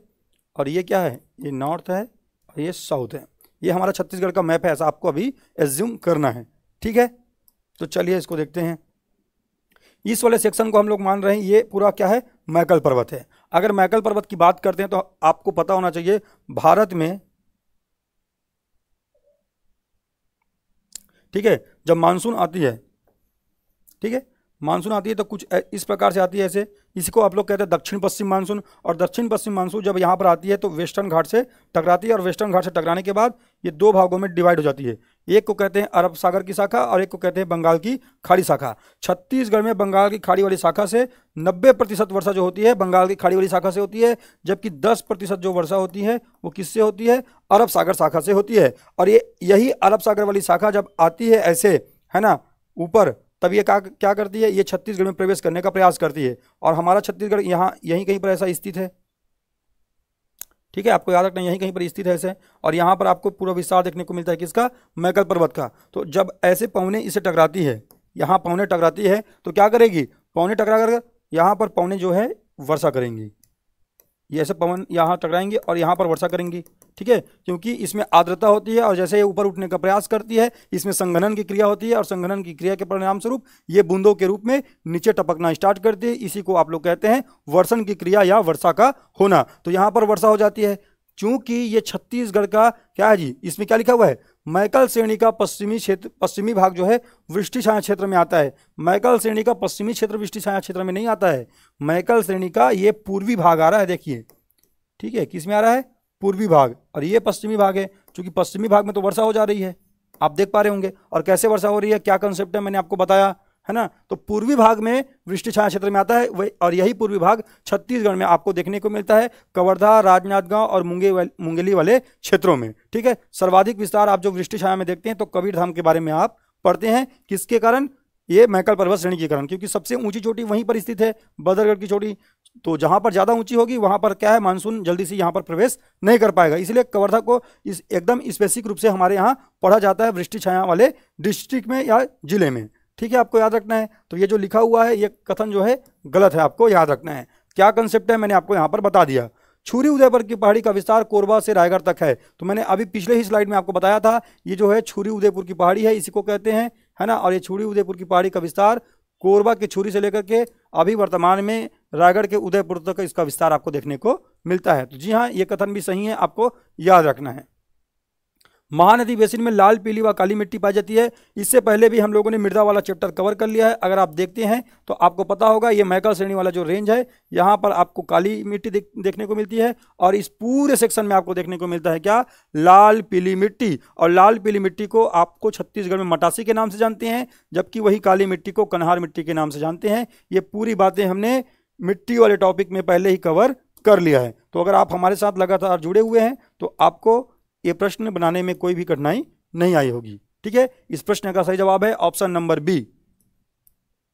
और ये क्या है, ये नॉर्थ है, और ये साउथ है। ये हमारा छत्तीसगढ़ का मैप है, ऐसा आपको अभी एज्यूम करना है, ठीक है। तो चलिए इसको देखते हैं। इस वाले सेक्शन को हम लोग मान रहे हैं ये पूरा क्या है, मैकल पर्वत है। अगर मैकल पर्वत की बात करते हैं तो आपको पता होना चाहिए भारत में, ठीक है, जब मानसून आती है, ठीक है, मानसून आती है तो कुछ इस प्रकार से आती है ऐसे। इसको आप लोग कहते हैं दक्षिण पश्चिम मानसून। और दक्षिण पश्चिम मानसून जब यहाँ पर आती है तो वेस्टर्न घाट से टकराती है, और वेस्टर्न घाट से टकराने के बाद ये दो भागों में डिवाइड हो जाती है। एक को कहते हैं अरब सागर की शाखा और एक को कहते हैं बंगाल की खाड़ी शाखा। छत्तीसगढ़ में बंगाल की खाड़ी वाली शाखा से 90% वर्षा जो होती है बंगाल की खाड़ी वाली शाखा से होती है, जबकि 10% जो वर्षा होती है वो किससे होती है, अरब सागर शाखा से होती है। और ये यही अरब सागर वाली शाखा जब आती है ऐसे, है ना, ऊपर, तब ये क्या करती है, ये छत्तीसगढ़ में प्रवेश करने का प्रयास करती है। और हमारा छत्तीसगढ़ यहाँ यहीं कहीं पर ऐसा स्थित है, ठीक है। आपको याद रखना यहीं कहीं पर स्थित है ऐसे। और यहाँ पर आपको पूरा विस्तार देखने को मिलता है किसका, मैकल पर्वत का। तो जब ऐसे पौने इसे टकराती है, यहाँ पौने टकराती है तो क्या करेगी, पौने टकरा कर यहाँ पर पौने जो है वर्षा करेंगी। ये ऐसे पवन यहाँ टकराएंगे और यहाँ पर वर्षा करेंगी, ठीक है, क्योंकि इसमें आर्द्रता होती है। और जैसे ये ऊपर उठने का प्रयास करती है इसमें संघनन की क्रिया होती है, और संघनन की क्रिया के परिणाम स्वरूप ये बूंदों के रूप में नीचे टपकना स्टार्ट करती है। इसी को आप लोग कहते हैं वर्षण की क्रिया या वर्षा का होना। तो यहाँ पर वर्षा हो जाती है। चूंकि ये छत्तीसगढ़ का क्या है जी, इसमें क्या लिखा हुआ है, मैकल श्रेणी का पश्चिमी क्षेत्र, पश्चिमी भाग जो है वृष्टि छाया क्षेत्र में आता है। मैकल श्रेणी का पश्चिमी क्षेत्र वृष्टि छाया क्षेत्र में नहीं आता है। मैकल श्रेणी का ये पूर्वी भाग आ रहा है, देखिए, ठीक है, किस में आ रहा है, पूर्वी भाग। और ये पश्चिमी भाग है, क्योंकि पश्चिमी भाग में तो वर्षा हो जा रही है, आप देख पा रहे होंगे। और कैसे वर्षा हो रही है, क्या कंसेप्ट है, मैंने आपको बताया है ना। तो पूर्वी भाग में वृष्टि छाया क्षेत्र में आता है वही, और यही पूर्वी भाग छत्तीसगढ़ में आपको देखने को मिलता है, कवर्धा, राजनांदगांव और मुंगेली वाले क्षेत्रों में। ठीक है, सर्वाधिक विस्तार आप जो वृष्टि छाया में देखते हैं तो कबीरधाम के बारे में आप पढ़ते हैं। किसके कारण, ये मैकल पर्वत श्रेणी के कारण, क्योंकि सबसे ऊंची चोटी वहीं पर स्थित है, बदरगढ़ की चोटी। तो जहां पर ज्यादा ऊंची होगी वहां पर क्या है, मानसून जल्दी से यहां पर प्रवेश नहीं कर पाएगा। इसलिए कवर्धा को इस एकदम स्पेसिफिक रूप से हमारे यहाँ पढ़ा जाता है वृष्टि छाया वाले डिस्ट्रिक्ट में या जिले में। ठीक है, आपको याद रखना है। तो ये जो लिखा हुआ है ये कथन जो है गलत है, आपको याद रखना है। क्या कंसेप्ट है मैंने आपको यहाँ पर बता दिया। छुरी उदयपुर की पहाड़ी का विस्तार कोरबा से रायगढ़ तक है। तो मैंने अभी पिछले ही स्लाइड में आपको बताया था, ये जो है छुरी उदयपुर की पहाड़ी है, इसी को कहते हैं, है ना। और ये छुरी उदयपुर की पहाड़ी का विस्तार कोरबा की छुरी से लेकर के अभी वर्तमान में रायगढ़ के उदयपुर तक इसका विस्तार आपको देखने को मिलता है। तो जी हाँ, ये कथन भी सही है, आपको याद रखना है। महानदी बेसिन में लाल, पीली व काली मिट्टी पाई जाती है। इससे पहले भी हम लोगों ने मृदा वाला चैप्टर कवर कर लिया है। अगर आप देखते हैं तो आपको पता होगा, ये मैकल श्रेणी वाला जो रेंज है, यहाँ पर आपको काली मिट्टी देखने को मिलती है, और इस पूरे सेक्शन में आपको देखने को मिलता है क्या, लाल पीली मिट्टी। और लाल पीली मिट्टी को आपको छत्तीसगढ़ में मटासी के नाम से जानते हैं, जबकि वही काली मिट्टी को कन्हार मिट्टी के नाम से जानते हैं। ये पूरी बातें हमने मिट्टी वाले टॉपिक में पहले ही कवर कर लिया है। तो अगर आप हमारे साथ लगातार जुड़े हुए हैं तो आपको ये प्रश्न बनाने में कोई भी कठिनाई नहीं आई होगी। ठीक है, इस प्रश्न का सही जवाब है ऑप्शन नंबर बी।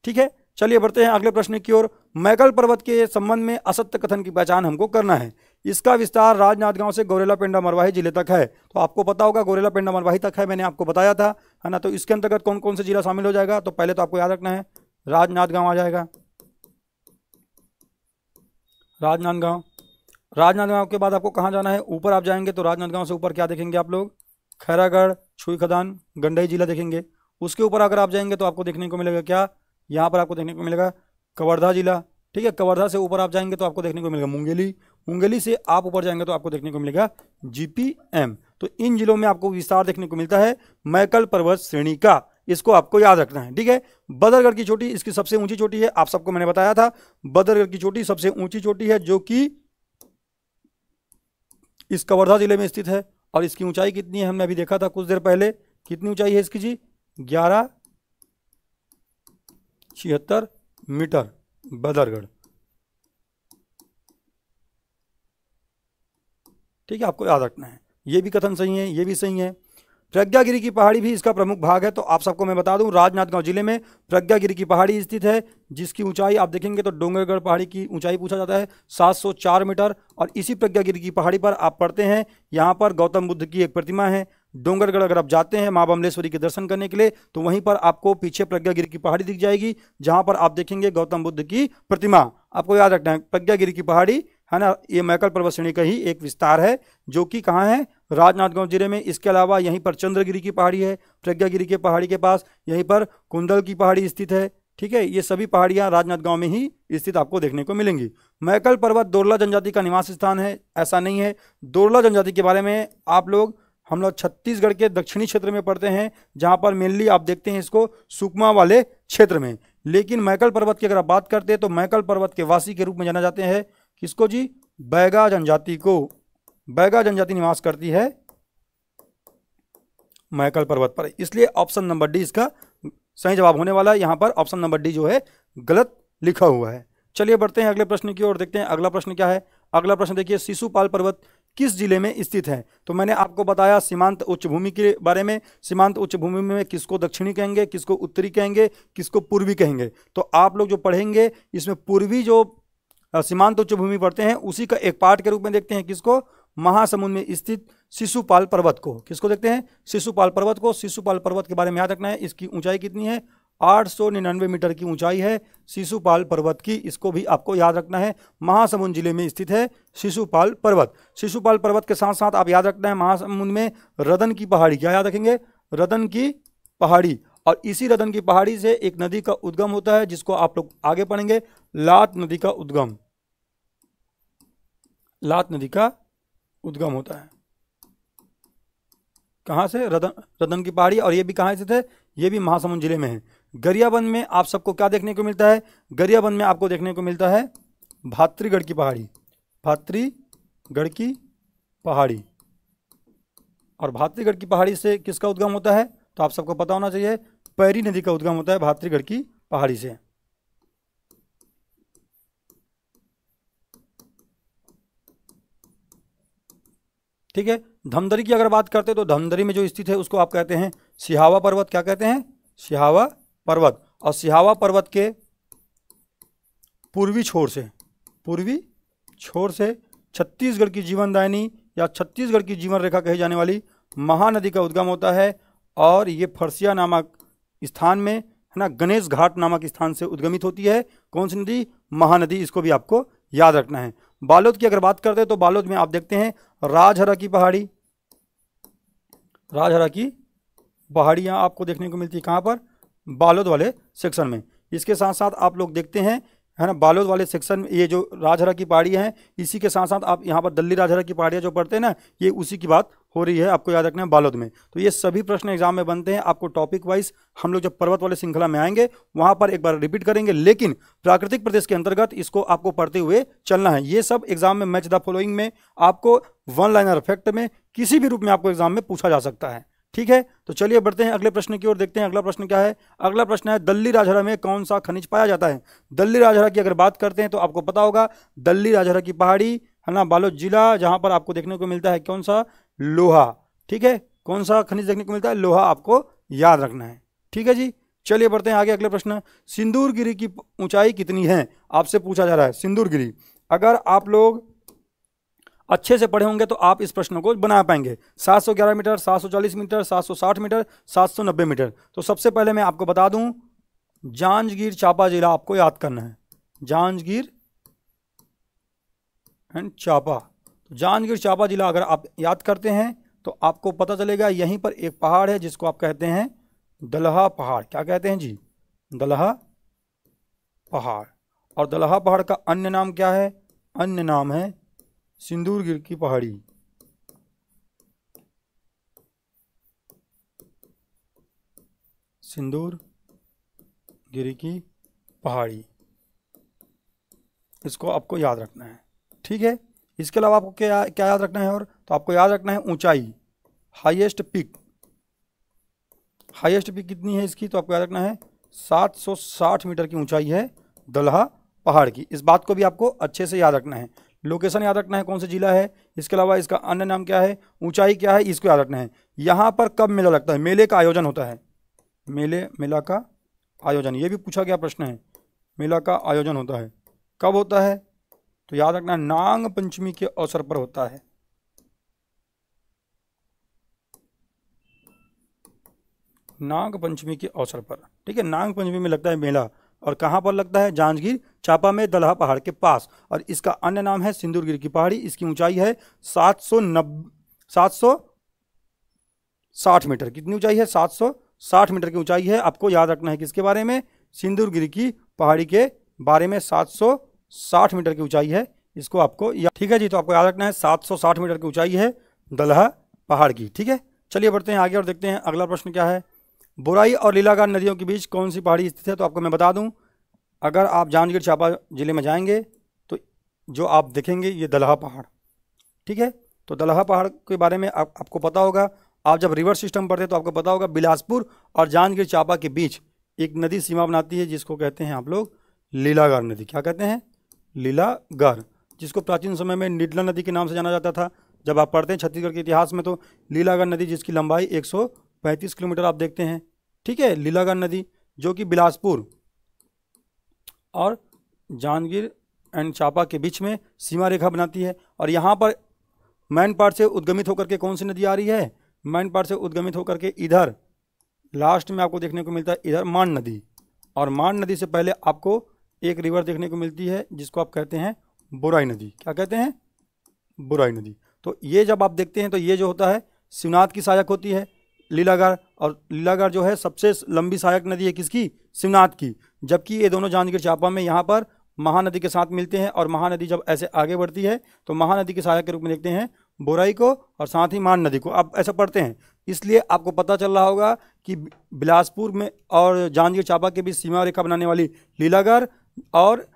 ठीक है, चलिए बढ़ते हैं अगले प्रश्न की ओर। मैकल पर्वत के संबंध में असत्य कथन की पहचान हमको करना है। इसका विस्तार राजनांदगांव से गौरेला पेंडा मरवाही जिले तक है। तो आपको पता होगा गौरेला पेंडा मरवाही तक है, मैंने आपको बताया था, है ना। तो इसके अंतर्गत कौन कौन से जिला शामिल हो जाएगा, तो पहले तो आपको याद रखना है राजनांदगांव आ जाएगा, राजनांदगांव। राजनांदगांव के बाद आपको कहाँ जाना है, ऊपर आप जाएंगे तो राजनांदगांव से ऊपर क्या देखेंगे आप लोग, खैरागढ़, छुई खदान, गंडई जिला देखेंगे। उसके ऊपर अगर आप जाएंगे तो आपको देखने को मिलेगा क्या, यहाँ पर आपको देखने को मिलेगा कवर्धा जिला। ठीक है, कवर्धा से ऊपर आप जाएंगे तो आपको देखने को मिलेगा मुंगेली, मुंगेली से आप ऊपर जाएंगे तो आपको देखने को मिलेगा जीपीएम। तो इन जिलों में आपको विस्तार देखने को मिलता है मैकल पर्वत श्रेणी का, इसको आपको याद रखना है। ठीक है, बदरगढ़ की चोटी इसकी सबसे ऊंची चोटी है, आप सबको मैंने बताया था बदरगढ़ की चोटी सबसे ऊंची चोटी है, जो कि इस कवर्धा जिले में स्थित है। और इसकी ऊंचाई कितनी है, हमने अभी देखा था कुछ देर पहले, कितनी ऊंचाई है इसकी जी, 1176 मीटर बदरगढ़। ठीक है, आपको याद रखना है। ये भी कथन सही है, ये भी सही है। प्रज्ञागिरी की पहाड़ी भी इसका प्रमुख भाग है। तो आप सबको मैं बता दूं, राजनांदगांव जिले में प्रज्ञागिरी की पहाड़ी स्थित है, जिसकी ऊंचाई आप देखेंगे तो डोंगरगढ़ पहाड़ी की ऊंचाई पूछा जाता है 704 मीटर। और इसी प्रज्ञागिरी की पहाड़ी पर आप पढ़ते हैं, यहाँ पर गौतम बुद्ध की एक प्रतिमा है। डोंगरगढ़ अगर आप जाते हैं माँ बमलेश्वरी के दर्शन करने के लिए तो वहीं पर आपको पीछे प्रज्ञागिरी की पहाड़ी दिख जाएगी, जहां पर आप देखेंगे गौतम बुद्ध की प्रतिमा। आपको याद रखना है प्रज्ञागिरी की पहाड़ी, है ना, ये मैकल पर्वत श्रेणी का ही एक विस्तार है, जो कि कहाँ है, राजनांदगांव जिले में। इसके अलावा यहीं पर चंद्रगिरी की पहाड़ी है, प्रज्ञागिरी के पहाड़ी के पास, यहीं पर कुंदल की पहाड़ी स्थित है। ठीक है, ये सभी पहाड़ियां राजनांदगांव में ही स्थित आपको देखने को मिलेंगी। मैकल पर्वत दोरला जनजाति का निवास स्थान है, ऐसा नहीं है। दोरला जनजाति के बारे में हम लोग छत्तीसगढ़ के दक्षिणी क्षेत्र में पढ़ते हैं, जहां पर मेनली आप देखते हैं इसको सुकमा वाले क्षेत्र में। लेकिन मैकल पर्वत की अगर आप बात करते हैं तो मैकल पर्वत के वासी के रूप में जाना जाते हैं किसको जी, बैगा जनजाति को। बैगा जनजाति निवास करती है मैकल पर्वत पर, इसलिए ऑप्शन नंबर डी इसका सही जवाब होने वाला है। यहां पर ऑप्शन नंबर डी जो है गलत लिखा हुआ है। चलिए बढ़ते हैं अगले प्रश्न की ओर, देखते हैं अगला प्रश्न क्या है। अगला प्रश्न देखिए, शिशुपाल पर्वत किस जिले में स्थित है। तो मैंने आपको बताया सीमांत उच्च भूमि के बारे में। सीमांत उच्च भूमि में किसको दक्षिणी कहेंगे, किसको उत्तरी कहेंगे, किसको पूर्वी कहेंगे। तो आप लोग जो पढ़ेंगे इसमें पूर्वी जो सीमांत उच्च भूमि पढ़ते हैं उसी का एक पार्ट के रूप में देखते हैं किसको, महासमुंद में स्थित शिशुपाल पर्वत को। किसको देखते हैं, शिशुपाल पर्वत को। शिशुपाल पर्वत के बारे में याद रखना है, इसकी ऊंचाई कितनी है, 899 मीटर की ऊंचाई है शिशुपाल पर्वत की, इसको भी आपको याद रखना है। महासमुंद जिले में स्थित है शिशुपाल पर्वत। शिशुपाल पर्वत के साथ साथ आप याद रखना है महासमुंद में रदन की पहाड़ी, क्या याद रखेंगे, रदन की पहाड़ी। और इसी रदन की पहाड़ी से एक नदी का उद्गम होता है, जिसको आप लोग आगे पढ़ेंगे, लात नदी का उद्गम। लात नदी का उद्गम होता है कहां से, रदन की पहाड़ी। और ये भी कहां स्थित है, ये भी महासमुंद जिले में है। गरियाबंद में आप सबको क्या देखने को मिलता है, गरियाबंद में आपको देखने को मिलता है भातृगढ़ की पहाड़ी, भातृगढ़ की पहाड़ी। और भातृगढ़ की पहाड़ी से किसका उद्गम होता है? तो आप सबको पता होना चाहिए, पैरी नदी का उद्गम होता है भातृगढ़ की पहाड़ी से। ठीक है। धमदरी की अगर बात करते हैं तो धमदरी में जो स्थित है उसको आप कहते हैं सिहावा पर्वत। क्या कहते हैं? सिहावा पर्वत। और सिहावा पर्वत के पूर्वी छोर से छत्तीसगढ़ की जीवनदायिनी या छत्तीसगढ़ की जीवन रेखा कही जाने वाली महानदी का उद्गम होता है। और ये फरसिया नामक स्थान में, है ना, गणेश घाट नामक स्थान से उद्गमित होती है। कौन सी नदी? महानदी। इसको भी आपको याद रखना है। बालोद की अगर बात करते हैं तो बालोद में आप देखते हैं राजहरा की पहाड़ी। राजहरा की पहाड़ियाँ आपको देखने को मिलती है कहाँ पर? बालोद वाले सेक्शन में। इसके साथ साथ आप लोग देखते हैं, है ना, बालोद वाले सेक्शन में ये जो राजहरा की पहाड़ियाँ हैं, इसी के साथ साथ आप यहाँ पर दल्ली राजहरा की पहाड़ियाँ जो पढ़ते हैं ना, ये उसी की बात हो रही है, आपको याद रखना है बालोद में। तो ये सभी प्रश्न एग्जाम में बनते हैं। आपको टॉपिक वाइज हम लोग जब पर्वत वाले श्रृंखला में आएंगे वहाँ पर एक बार रिपीट करेंगे, लेकिन प्राकृतिक प्रदेश के अंतर्गत इसको आपको पढ़ते हुए चलना है। ये सब एग्जाम में मैच द फॉलोइंग में आपको वन लाइनर इफेक्ट में किसी भी रूप में आपको एग्जाम में पूछा जा सकता है। ठीक है, तो चलिए बढ़ते हैं अगले प्रश्न की ओर। देखते हैं अगला प्रश्न क्या है। अगला प्रश्न है दल्ली राजहरा में कौन सा खनिज पाया जाता है? दल्ली राजहरा की अगर बात करते हैं तो आपको पता होगा दल्ली राजहरा की पहाड़ी, है ना, बालोद जिला, जहां पर आपको देखने को मिलता है कौन सा? लोहा। ठीक है, कौन सा खनिज देखने को मिलता है? लोहा। आपको याद रखना है। ठीक है जी, चलिए बढ़ते हैं आगे। अगले प्रश्न, सिंदूर गिरी की ऊंचाई कितनी है? आपसे पूछा जा रहा है सिंदूर गिरी। अगर आप लोग अच्छे से पढ़े होंगे तो आप इस प्रश्न को बना पाएंगे। 711 मीटर, 740 मीटर, 760 मीटर, 790 मीटर। तो सबसे पहले मैं आपको बता दूं, जांजगीर चांपा जिला आपको याद करना है। जांजगीर एंड चांपा। तो जांजगीर चांपा जिला अगर आप याद करते हैं तो आपको पता चलेगा यहीं पर एक पहाड़ है जिसको आप कहते हैं दलहा पहाड़। क्या कहते हैं जी? दलहा पहाड़। और दलहा पहाड़ का अन्य नाम क्या है? अन्य नाम है सिंदूर गिर की पहाड़ी। सिंदूर गिरी की पहाड़ी, इसको आपको याद रखना है। ठीक है, इसके अलावा आपको क्या क्या याद रखना है? और तो आपको याद रखना है ऊंचाई, हाईएस्ट पीक। हाईएस्ट पीक कितनी है इसकी? तो आपको याद रखना है 760 मीटर की ऊंचाई है दलहा पहाड़ की। इस बात को भी आपको अच्छे से याद रखना है। लोकेशन याद रखना है कौन सा जिला है। इसके अलावा इसका अन्य नाम क्या है, ऊंचाई क्या है, इसको याद रखना है। यहाँ पर कब मेला लगता है? मेले का आयोजन होता है। मेला का आयोजन, ये भी पूछा गया प्रश्न है। मेला का आयोजन होता है, कब होता है? तो याद रखना नाग पंचमी के अवसर पर होता है। नाग पंचमी के अवसर पर। ठीक है, नाग पंचमी में लगता है मेला। और कहाँ पर लगता है? जांजगीर चांपा में, दलहा पहाड़ के पास। और इसका अन्य नाम है सिंदूरगिरी की पहाड़ी। इसकी ऊंचाई है 760 मीटर। कितनी ऊंचाई है? 760 मीटर की ऊंचाई है। आपको याद रखना है किसके बारे में? सिंदूरगिरी की पहाड़ी के बारे में। 760 मीटर की ऊंचाई है, इसको आपको ठीक है जी। तो आपको याद रखना है 760 मीटर की ऊंचाई है दलहा पहाड़ की। ठीक है, चलिए बढ़ते हैं आगे और देखते हैं अगला प्रश्न क्या है। बोराई और लीलागार नदियों के बीच कौन सी पहाड़ी स्थित है? तो आपको मैं बता दूं, अगर आप जांजगीर चांपा जिले में जाएंगे तो जो आप देखेंगे ये दलहा पहाड़। ठीक है, तो दलहा पहाड़ के बारे में आपको पता होगा। आप जब रिवर सिस्टम पढ़ते हैं तो आपको पता होगा बिलासपुर और जांजगीर चांपा के बीच एक नदी सीमा बनाती है जिसको कहते हैं आप लोग लीलागार नदी। क्या कहते हैं? लीलागार, जिसको प्राचीन समय में निडला नदी के नाम से जाना जाता था। जब आप पढ़ते हैं छत्तीसगढ़ के इतिहास में तो लीलागार नदी, जिसकी लंबाई 135 किलोमीटर आप देखते हैं। ठीक है, लीलागार नदी जो कि बिलासपुर और जांजगीर एंड चांपा के बीच में सीमा रेखा बनाती है। और यहाँ पर मैनपाट से उद्गमित होकर के कौन सी नदी आ रही है? मैनपाट से उद्गमित होकर के इधर लास्ट में आपको देखने को मिलता है इधर मान नदी। और मान नदी से पहले आपको एक रिवर देखने को मिलती है जिसको आप कहते हैं बोराई नदी। क्या कहते हैं? बोराई नदी। तो ये जब आप देखते हैं तो ये जो होता है शिवनाथ की सहायक होती है लीलागार। और लीलागार जो है सबसे लंबी सहायक नदी है किसकी? शिवनाथ की। जबकि ये दोनों जांजगीर चांपा में यहाँ पर महानदी के साथ मिलते हैं। और महानदी जब ऐसे आगे बढ़ती है तो महानदी के सहायक के रूप में देखते हैं बोराई को और साथ ही मान नदी को। आप ऐसा पढ़ते हैं, इसलिए आपको पता चल रहा होगा कि बिलासपुर में और जांजगीर चांपा के बीच सीमा रेखा बनाने वाली लीलागार, और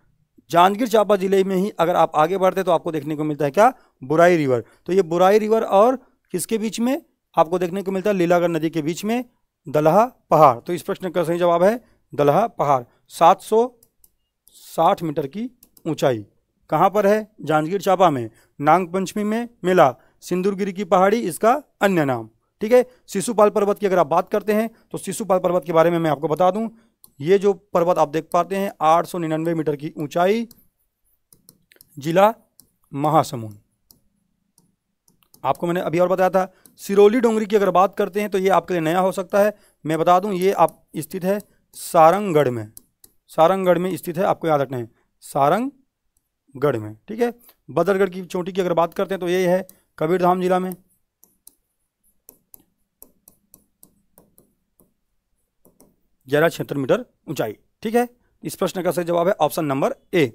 जांजगीर चांपा जिले में ही अगर आप आगे बढ़ते तो आपको देखने को मिलता है क्या? बोराई रिवर। तो ये बोराई रिवर और किसके बीच में? आपको देखने को मिलता है लीलागढ़ नदी के बीच में दलहा पहाड़। तो इस प्रश्न का सही जवाब है दलहा पहाड़। 760 मीटर की ऊंचाई कहाँ पर है? जांजगीर चांपा में। नागपंचमी में मिला सिंदूरगिरी की पहाड़ी इसका अन्य नाम। ठीक है। शिशुपाल पर्वत की अगर आप बात करते हैं तो शिशुपाल पर्वत के बारे में मैं आपको बता दूं, ये जो पर्वत आप देख पाते हैं 899 मीटर की ऊंचाई, जिला महासमुंद। आपको मैंने अभी और बताया था। सिरोली डोंगरी की अगर बात करते हैं तो ये आपके लिए नया हो सकता है, मैं बता दूं ये आप स्थित है सारंगगढ़ में। सारंगगढ़ में स्थित है, आपको याद रखना है सारंगगढ़ में। ठीक है। बदरगढ़ की चोटी की अगर बात करते हैं तो ये है कबीरधाम जिला में। 1176 मीटर ऊंचाई। ठीक है। इस प्रश्न का सही जवाब है ऑप्शन नंबर ए।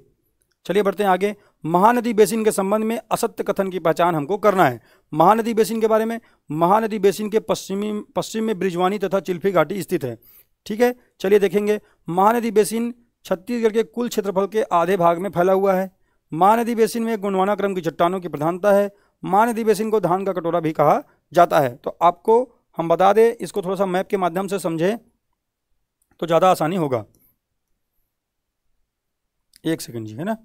चलिए बढ़ते हैं आगे। महानदी बेसिन के संबंध में असत्य कथन की पहचान हमको करना है। महानदी बेसिन के बारे में, महानदी बेसिन के पश्चिम में ब्रिजवानी तथा चिल्फी घाटी स्थित है। ठीक है। चलिए देखेंगे। महानदी बेसिन छत्तीसगढ़ के कुल क्षेत्रफल के आधे भाग में फैला हुआ है। महानदी बेसिन में गोंडवाना क्रम की चट्टानों की प्रधानता है। महानदी बेसिन को धान का कटोरा भी कहा जाता है। तो आपको हम बता दें, इसको थोड़ा सा मैप के माध्यम से समझें तो ज़्यादा आसानी होगा। एक सेकंड जी, है ना।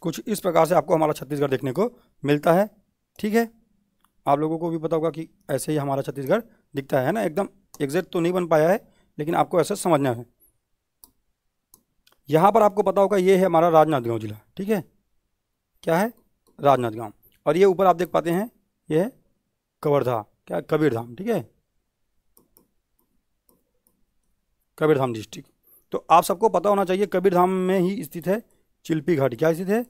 कुछ इस प्रकार से आपको हमारा छत्तीसगढ़ देखने को मिलता है। ठीक है। आप लोगों को भी पता होगा कि ऐसे ही हमारा छत्तीसगढ़ दिखता है ना। एकदम एग्जैक्ट तो नहीं बन पाया है, लेकिन आपको ऐसे समझना है। यहाँ पर आपको पता होगा ये है हमारा राजनांदगांव जिला। ठीक है। क्या है? राजनांदगांव। और ये ऊपर आप देख पाते हैं ये है कवर्धा, क्या कबीरधाम। ठीक है। कबीरधाम डिस्ट्रिक्ट। तो आप सबको पता होना चाहिए कबीरधाम में ही स्थित है चिल्फी घाटी। क्या स्थित है?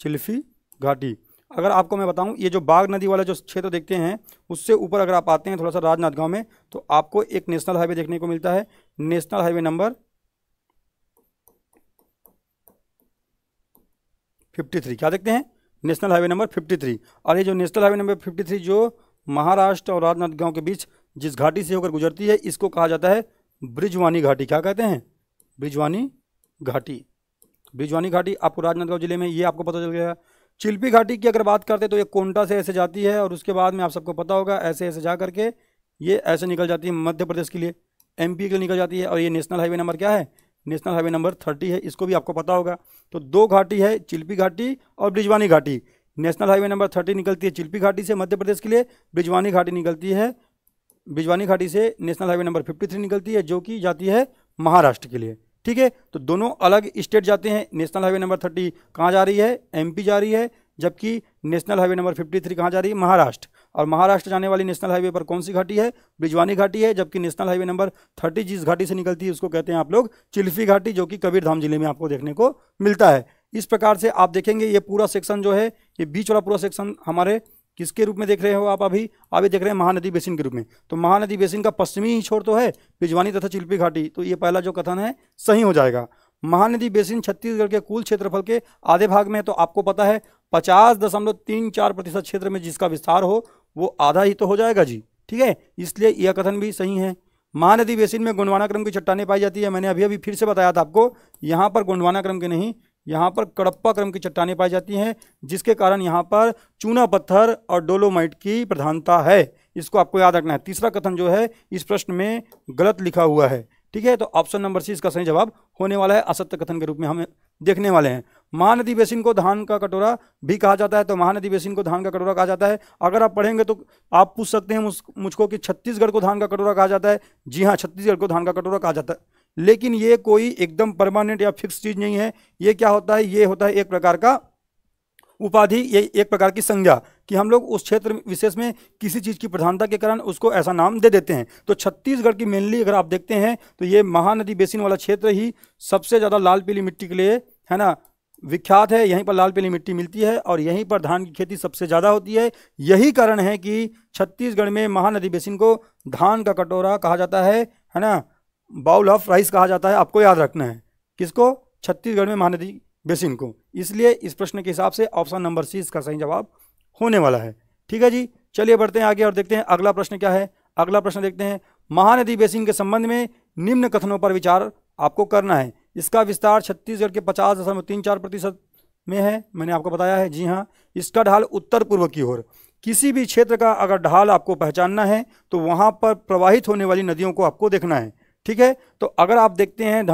चिल्फी घाटी। अगर आपको मैं बताऊं, ये जो बाघ नदी वाला जो क्षेत्र देखते हैं उससे ऊपर अगर आप आते हैं थोड़ा सा राजनांदगांव में, तो आपको एक नेशनल हाईवे देखने को मिलता है, नेशनल हाईवे नंबर 53। क्या देखते हैं? National highway number 53। और ये जो नेशनल हाईवे नंबर 53 जो महाराष्ट्र और राजनांदगांव के बीच जिस घाटी से होकर गुजरती है, इसको कहा जाता है ब्रिजवानी घाटी। क्या कहते हैं? ब्रिजवानी घाटी। ब्रिजवानी घाटी आपको राजनांदगांव जिले में, ये आपको पता चल गया। चिल्फी घाटी की अगर बात करते हैं तो ये कोंटा से ऐसे जाती है और उसके बाद में आप सबको पता होगा ऐसे ऐसे जा करके ये ऐसे निकल जाती है मध्य प्रदेश के लिए, एमपी के लिए निकल जाती है। और ये नेशनल हाईवे नंबर क्या है? नेशनल हाईवे नंबर 30 है। इसको भी आपको पता होगा। तो दो घाटी है, चिल्फी घाटी और ब्रिजवानी घाटी। नेशनल हाईवे नंबर 30 निकलती है चिल्फी घाटी से मध्य प्रदेश के लिए, ब्रिजवानी घाटी निकलती है, ब्रिजवानी घाटी से नेशनल हाईवे नंबर 53 निकलती है जो कि जाती है महाराष्ट्र के लिए। ठीक है। तो दोनों अलग स्टेट जाते हैं। नेशनल हाईवे नंबर 30 कहाँ जा रही है? एमपी जा रही है, जबकि नेशनल हाईवे नंबर 53 कहाँ जा रही है? महाराष्ट्र। और महाराष्ट्र जाने वाली नेशनल हाईवे पर कौन सी घाटी है? ब्रिजवानी घाटी है। जबकि नेशनल हाईवे नंबर 30 जिस घाटी से निकलती है उसको कहते हैं आप लोग चिल्फी घाटी, जो कि कबीरधाम जिले में आपको देखने को मिलता है। इस प्रकार से आप देखेंगे ये पूरा सेक्शन जो है, ये बीच वाला पूरा सेक्शन हमारे किसके रूप में देख रहे हो आप? अभी देख रहे हैं महानदी बेसिन के रूप में। तो महानदी बेसिन का पश्चिमी ही छोर तो है ब्रिजवानी तथा चिल्फी घाटी। तो ये पहला जो कथन है सही हो जाएगा। महानदी बेसिन छत्तीसगढ़ के कुल क्षेत्रफल के आधे भाग में, तो आपको पता है 50.34% क्षेत्र में जिसका विस्तार हो वो आधा ही तो हो जाएगा जी। ठीक है। इसलिए यह कथन भी सही है। महानदी बेसिन में गोंडवाना क्रम की चट्टानें पाई जाती है। मैंने अभी फिर से बताया था आपको, यहाँ पर गोंडवाना क्रम के नहीं, यहाँ पर कडप्पा क्रम की चट्टानें पाई जाती हैं, जिसके कारण यहाँ पर चूना पत्थर और डोलोमाइट की प्रधानता है। इसको आपको याद रखना है। तीसरा कथन जो है इस प्रश्न में गलत लिखा हुआ है। ठीक है। तो ऑप्शन नंबर सी इसका सही जवाब होने वाला है। असत्य कथन के रूप में हम देखने वाले हैं। महानदी बेसिन को धान का कटोरा भी कहा जाता है। तो महानदी बेसिन को धान का कटोरा कहा जाता है। अगर आप पढ़ेंगे तो आप पूछ सकते हैं मुझको कि छत्तीसगढ़ को धान का कटोरा कहा जाता है। जी हाँ, छत्तीसगढ़ को धान का कटोरा कहा जाता है, लेकिन ये कोई एकदम परमानेंट या फिक्स चीज नहीं है। ये क्या होता है? ये होता है एक प्रकार का उपाधि, ये एक प्रकार की संज्ञा कि हम लोग उस क्षेत्र विशेष में किसी चीज़ की प्रधानता के कारण उसको ऐसा नाम दे देते हैं। तो छत्तीसगढ़ की मेनली अगर आप देखते हैं तो ये महानदी बेसिन वाला क्षेत्र ही सबसे ज़्यादा लाल पीली मिट्टी के लिए, है ना, विख्यात है। यहीं पर लाल पीली मिट्टी मिलती है और यहीं पर धान की खेती सबसे ज़्यादा होती है। यही कारण है कि छत्तीसगढ़ में महानदी बेसिन को धान का कटोरा कहा जाता है ना। बाउल ऑफ राइस कहा जाता है, आपको याद रखना है। किसको? छत्तीसगढ़ में महानदी बेसिन को। इसलिए इस प्रश्न के हिसाब से ऑप्शन नंबर सी इसका सही जवाब होने वाला है। ठीक है जी, चलिए बढ़ते हैं आगे और देखते हैं अगला प्रश्न क्या है। अगला प्रश्न देखते हैं, महानदी बेसिन के संबंध में निम्न कथनों पर विचार आपको करना है। इसका विस्तार छत्तीसगढ़ के 50.34% में है, मैंने आपको बताया है। जी हाँ, इसका ढाल उत्तर पूर्व की ओर। किसी भी क्षेत्र का अगर ढाल आपको पहचानना है तो वहां पर प्रवाहित होने वाली नदियों को आपको देखना है। ठीक है, तो अगर आप देखते हैं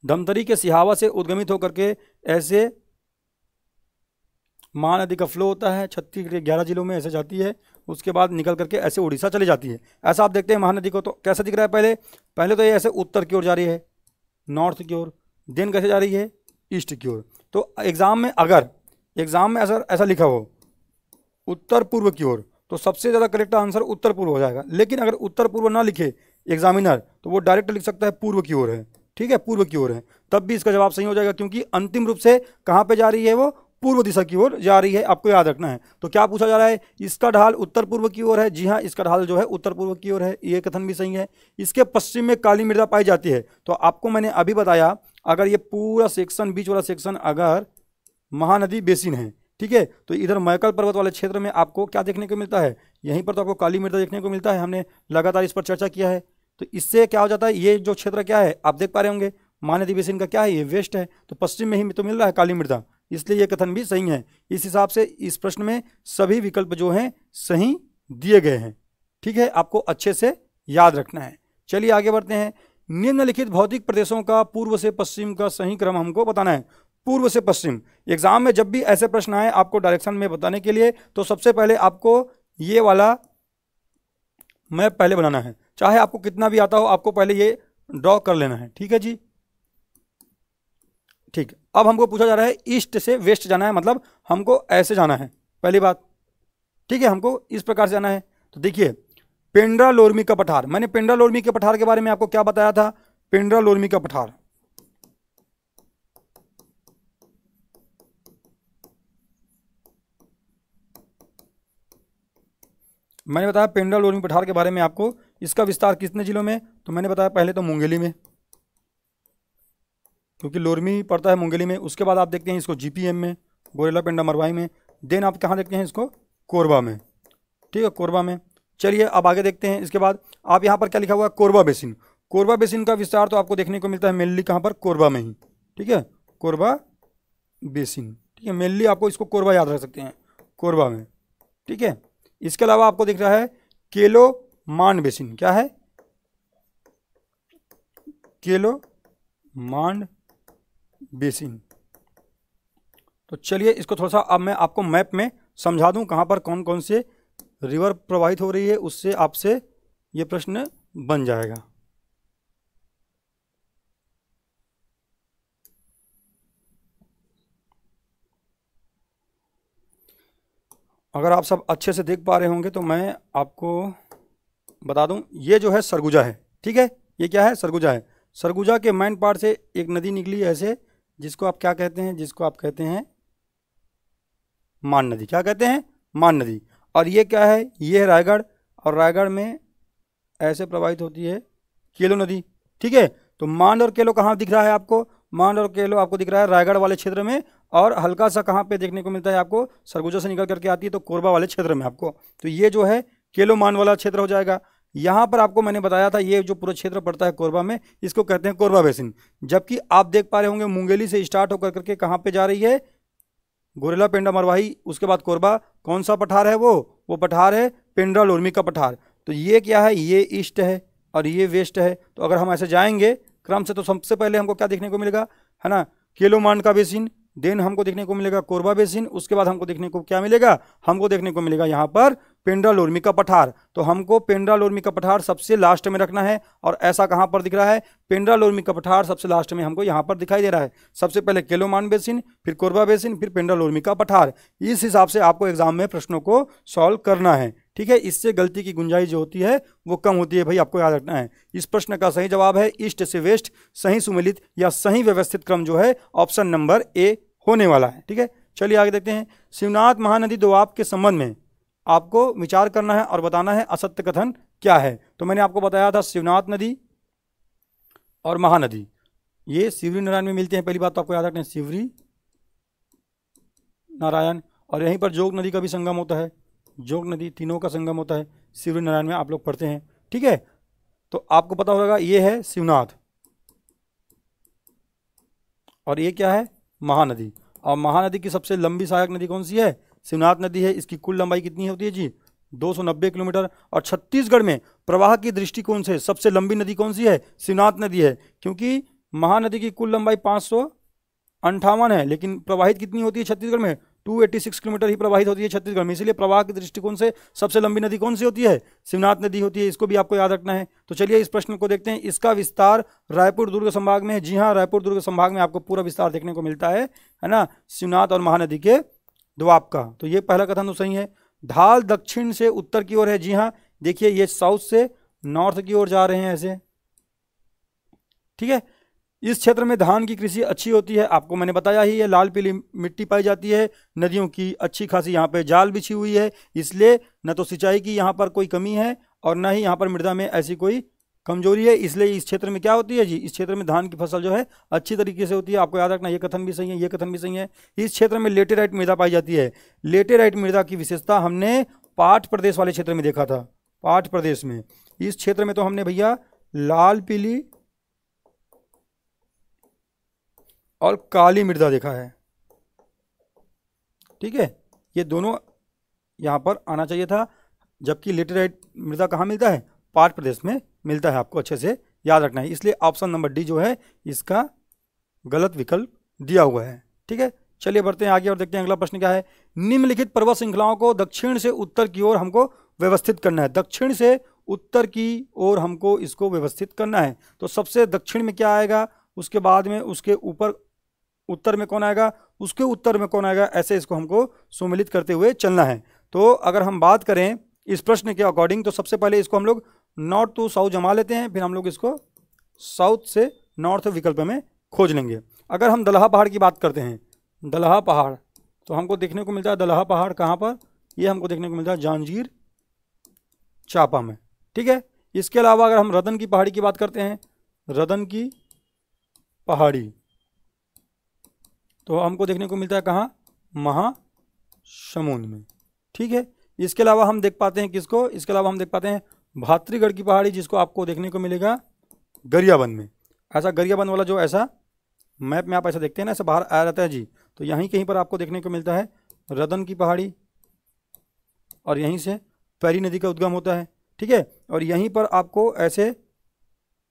धमतरी के सिहावा से उद्गमित होकर के ऐसे महानदी का फ्लो होता है, छत्तीसगढ़ के 11 जिलों में ऐसे जाती है, उसके बाद निकल करके ऐसे उड़ीसा चली जाती है। ऐसा आप देखते हैं महानदी को, तो कैसा दिख रहा है? पहले तो ये ऐसे उत्तर की ओर जा रही है, नॉर्थ की ओर, देन कैसे जा रही है? ईस्ट की ओर। तो एग्जाम में अगर ऐसा लिखा हो उत्तर पूर्व की ओर, तो सबसे ज़्यादा करेक्ट आंसर उत्तर पूर्व हो जाएगा। लेकिन अगर उत्तर पूर्व ना लिखे एग्जामिनर, तो वो डायरेक्ट लिख सकता है पूर्व की ओर है। ठीक है, पूर्व की ओर है, तब भी इसका जवाब सही हो जाएगा, क्योंकि अंतिम रूप से कहाँ पे जा रही है? वो पूर्व दिशा की ओर जा रही है, आपको याद रखना है। तो क्या पूछा जा रहा है? इसका ढाल उत्तर पूर्व की ओर है। जी हाँ, इसका ढाल जो है उत्तर पूर्व की ओर है, ये कथन भी सही है। इसके पश्चिम में काली मृदा पाई जाती है। तो आपको मैंने अभी बताया, अगर ये पूरा सेक्शन, बीच वाला सेक्शन अगर महानदी बेसिन है, ठीक है, तो इधर मैकल पर्वत वाले क्षेत्र में आपको क्या देखने को मिलता है? यहीं पर तो आपको काली मृदा देखने को मिलता है। हमने लगातार इस पर चर्चा किया है। तो इससे क्या हो जाता है, ये जो क्षेत्र क्या है आप देख पा रहे होंगे, महानदी बेसिन का क्या है? ये वेस्ट है, तो पश्चिम में ही तो मिल रहा है काली मृदा, इसलिए ये कथन भी सही है। इस हिसाब से इस प्रश्न में सभी विकल्प जो हैं सही दिए गए हैं। ठीक है, आपको अच्छे से याद रखना है। चलिए आगे बढ़ते हैं। निम्नलिखित भौतिक प्रदेशों का पूर्व से पश्चिम का सही क्रम हमको बताना है। पूर्व से पश्चिम, एग्जाम में जब भी ऐसे प्रश्न आए आपको डायरेक्शन में बताने के लिए, तो सबसे पहले आपको ये वाला मैप पहले बनाना है। चाहे आपको कितना भी आता हो, आपको पहले ये ड्रॉ कर लेना है। ठीक है जी, ठीक। अब हमको पूछा जा रहा है ईस्ट से वेस्ट जाना है, मतलब हमको ऐसे जाना है, पहली बात। ठीक है, हमको इस प्रकार से जाना है। तो देखिए, पेंड्रा लोरमी का पठार, मैंने पेंड्रा लोरमी के पठार के बारे में आपको क्या बताया था? पेंड्रा लोरमी का पठार, मैंने बताया पेंड्रा लोरमी पठार के बारे में आपको। इसका विस्तार कितने जिलों में? तो मैंने बताया पहले तो मुंगेली में, क्योंकि लोरमी पड़ता है मुंगेली में। उसके बाद आप देखते हैं इसको जीपीएम में, गोरेला पेंडा मरवाई में। देन आप कहाँ देखते हैं इसको? कोरबा में। ठीक है, कोरबा में। चलिए अब आगे देखते हैं। इसके बाद आप यहाँ पर क्या लिखा हुआ है? कोरबा बेसिन। कोरबा बेसिन का विस्तार तो आपको देखने को मिलता है मेनली कहाँ पर? कोरबा में ही। ठीक है, कोरबा बेसिन। ठीक है, मेनली आपको इसको कोरबा याद रख सकते हैं, कोरबा में। ठीक है, इसके अलावा आपको दिख रहा है केलो मांड बेसिन। क्या है? केलो मांड बेसिन। तो चलिए इसको थोड़ा सा अब मैं आपको मैप में समझा दूं, कहां पर कौन कौन से रिवर प्रवाहित हो रही है, उससे आपसे ये प्रश्न बन जाएगा। अगर आप सब अच्छे से देख पा रहे होंगे तो मैं आपको बता दूं, ये जो है सरगुजा है। ठीक है, ये क्या है? सरगुजा है। सरगुजा के मेन पार्ट से एक नदी निकली ऐसे, जिसको आप क्या कहते हैं? जिसको आप कहते हैं मान नदी। क्या कहते हैं? मान नदी। और ये क्या है? ये है रायगढ़, और रायगढ़ में ऐसे प्रवाहित होती है केलो नदी। ठीक है, तो मांड और केलो कहाँ दिख रहा है आपको? मांड और केलो आपको दिख रहा है रायगढ़ वाले क्षेत्र में, और हल्का सा कहाँ पे देखने को मिलता है आपको? सरगुजा से निकल करके आती है तो कोरबा वाले क्षेत्र में आपको। तो ये जो है केलो मान वाला क्षेत्र हो जाएगा। यहाँ पर आपको मैंने बताया था, ये जो पूरा क्षेत्र पड़ता है कोरबा में, इसको कहते हैं कोरबा बेसिन। जबकि आप देख पा रहे होंगे मुंगेली से स्टार्ट होकर करके कहाँ पे जा रही है? गोरेला पेंडा मरवाही, उसके बाद कोरबा। कौन सा पठार है वो पठार है पेंड्रा लोरमी का पठार। तो ये क्या है? ये ईस्ट है और ये वेस्ट है। तो अगर हम ऐसे जाएंगे क्रम से, तो सबसे पहले हमको क्या देखने को मिलेगा, है ना? केलो मांड का बेसिन, देन हमको देखने को मिलेगा कोरबा बेसिन, उसके बाद हमको देखने को क्या मिलेगा? हमको देखने को मिलेगा यहाँ पर पेंड्रा लोरमी का पठार। तो हमको पेंड्रा लोरमी का पठार सबसे लास्ट में रखना है। और ऐसा कहाँ पर दिख रहा है? पेंड्रा लोरमी का पठार सबसे लास्ट में हमको यहाँ पर दिखाई दे रहा है। सबसे पहले केलो मांड बेसिन, फिर कोरबा बेसिन, फिर पेंड्रा लोरमी का पठार। इस हिसाब से आपको एग्जाम में प्रश्नों को सॉल्व करना है। ठीक है, इससे गलती की गुंजाइश जो होती है वो कम होती है, भाई आपको याद रखना है। इस प्रश्न का सही जवाब है ईस्ट से वेस्ट, सही सुमेलित या सही व्यवस्थित क्रम जो है ऑप्शन नंबर ए होने वाला है। ठीक है, चलिए आगे देखते हैं। शिवनाथ महानदी दोआब के संबंध में आपको विचार करना है और बताना है असत्य कथन क्या है? तो मैंने आपको बताया था शिवनाथ नदी और महानदी, ये सिवरी नारायण में मिलते हैं। पहली बात तो आपको याद रखना है, सिवरी नारायण। और यहीं पर जोग नदी का भी संगम होता है, जोग नदी, तीनों का संगम होता है सिवरी नारायण में, आप लोग पढ़ते हैं। ठीक है, तो आपको पता होगा ये है शिवनाथ, और ये क्या है? महानदी। और महानदी की सबसे लंबी सहायक नदी कौन सी है? शिवनाथ नदी है। इसकी कुल लंबाई कितनी होती है जी? 290 किलोमीटर। और छत्तीसगढ़ में प्रवाह की दृष्टिकोण से सबसे लंबी नदी कौन सी है? शिवनाथ नदी है, क्योंकि महानदी की कुल लंबाई 558 है, लेकिन प्रवाहित कितनी होती है छत्तीसगढ़ में? 286 किलोमीटर ही प्रवाहित होती है छत्तीसगढ़ में। इसलिए प्रवाह के दृष्टिकोण से सबसे लंबी नदी कौन सी होती है? शिवनाथ नदी होती है। इसको भी आपको याद रखना है। तो चलिए इस प्रश्न को देखते हैं। इसका विस्तार रायपुर दुर्ग संभाग में है। जी हाँ, रायपुर दुर्ग संभाग में आपको पूरा विस्तार देखने को मिलता है ना, शिवनाथ और महानदी के द्वाब का। तो ये पहला कथन तो सही है। ढाल दक्षिण से उत्तर की ओर है। जी हाँ, देखिए ये साउथ से नॉर्थ की ओर जा रहे हैं ऐसे। ठीक है, इस क्षेत्र में धान की कृषि अच्छी होती है, आपको मैंने बताया ही है। लाल पीली मिट्टी पाई जाती है, नदियों की अच्छी खासी यहाँ पे जाल बिछी हुई है, इसलिए न तो सिंचाई की यहाँ पर कोई कमी है और न ही यहाँ पर मृदा में ऐसी कोई कमजोरी है। इसलिए इस क्षेत्र में क्या होती है जी? इस क्षेत्र में धान की फसल जो है अच्छी तरीके से होती है। आपको याद रखना, ये कथन भी सही है, ये कथन भी सही है। इस क्षेत्र में लेटेराइट मृदा पाई जाती है। लेटेराइट मृदा की विशेषता हमने पाट प्रदेश वाले क्षेत्र में देखा था, पाट प्रदेश में। इस क्षेत्र में तो हमने भैया लाल पीली और काली मृदा देखा है। ठीक है, ये दोनों यहाँ पर आना चाहिए था, जबकि लेटेराइट मृदा कहाँ मिलता है? पाट प्रदेश में मिलता है। आपको अच्छे से याद रखना है। इसलिए ऑप्शन नंबर डी जो है इसका गलत विकल्प दिया हुआ है। ठीक है, चलिए बढ़ते हैं आगे और देखते हैं अगला प्रश्न क्या है। निम्नलिखित पर्वत श्रृंखलाओं को दक्षिण से उत्तर की ओर हमको व्यवस्थित करना है। दक्षिण से उत्तर की ओर हमको इसको व्यवस्थित करना है। तो सबसे दक्षिण में क्या आएगा, उसके बाद में उसके ऊपर उत्तर में कौन आएगा, उसके उत्तर में कौन आएगा, ऐसे इसको हमको सम्मिलित करते हुए चलना है। तो अगर हम बात करें इस प्रश्न के अकॉर्डिंग, तो सबसे पहले इसको हम लोग नॉर्थ टू साउथ जमा लेते हैं, फिर हम लोग इसको साउथ से नॉर्थ विकल्प में खोज लेंगे। अगर हम दलहा पहाड़ की बात करते हैं, दलहा पहाड़, तो हमको देखने को मिलता है दलहा पहाड़ कहाँ पर? ये हमको देखने को मिलता है जांजगीर चांपा में। ठीक है, इसके अलावा अगर हम रतन की पहाड़ी की बात करते हैं, रतन की पहाड़ी, तो हमको देखने को मिलता है कहाँ? महासमुंद में। ठीक है, इसके अलावा हम देख पाते हैं किसको? इसके अलावा हम देख पाते हैं भातृगढ़ की पहाड़ी, जिसको आपको देखने को मिलेगा गरियाबंद में। ऐसा गरियाबंद वाला जो ऐसा मैप में आप ऐसा देखते हैं ना, ऐसा बाहर आया रहता है जी, तो यहीं कहीं पर आपको देखने को मिलता है रतन की पहाड़ी, और यहीं से पैरी नदी का उद्गम होता है। ठीक है, और यहीं पर आपको ऐसे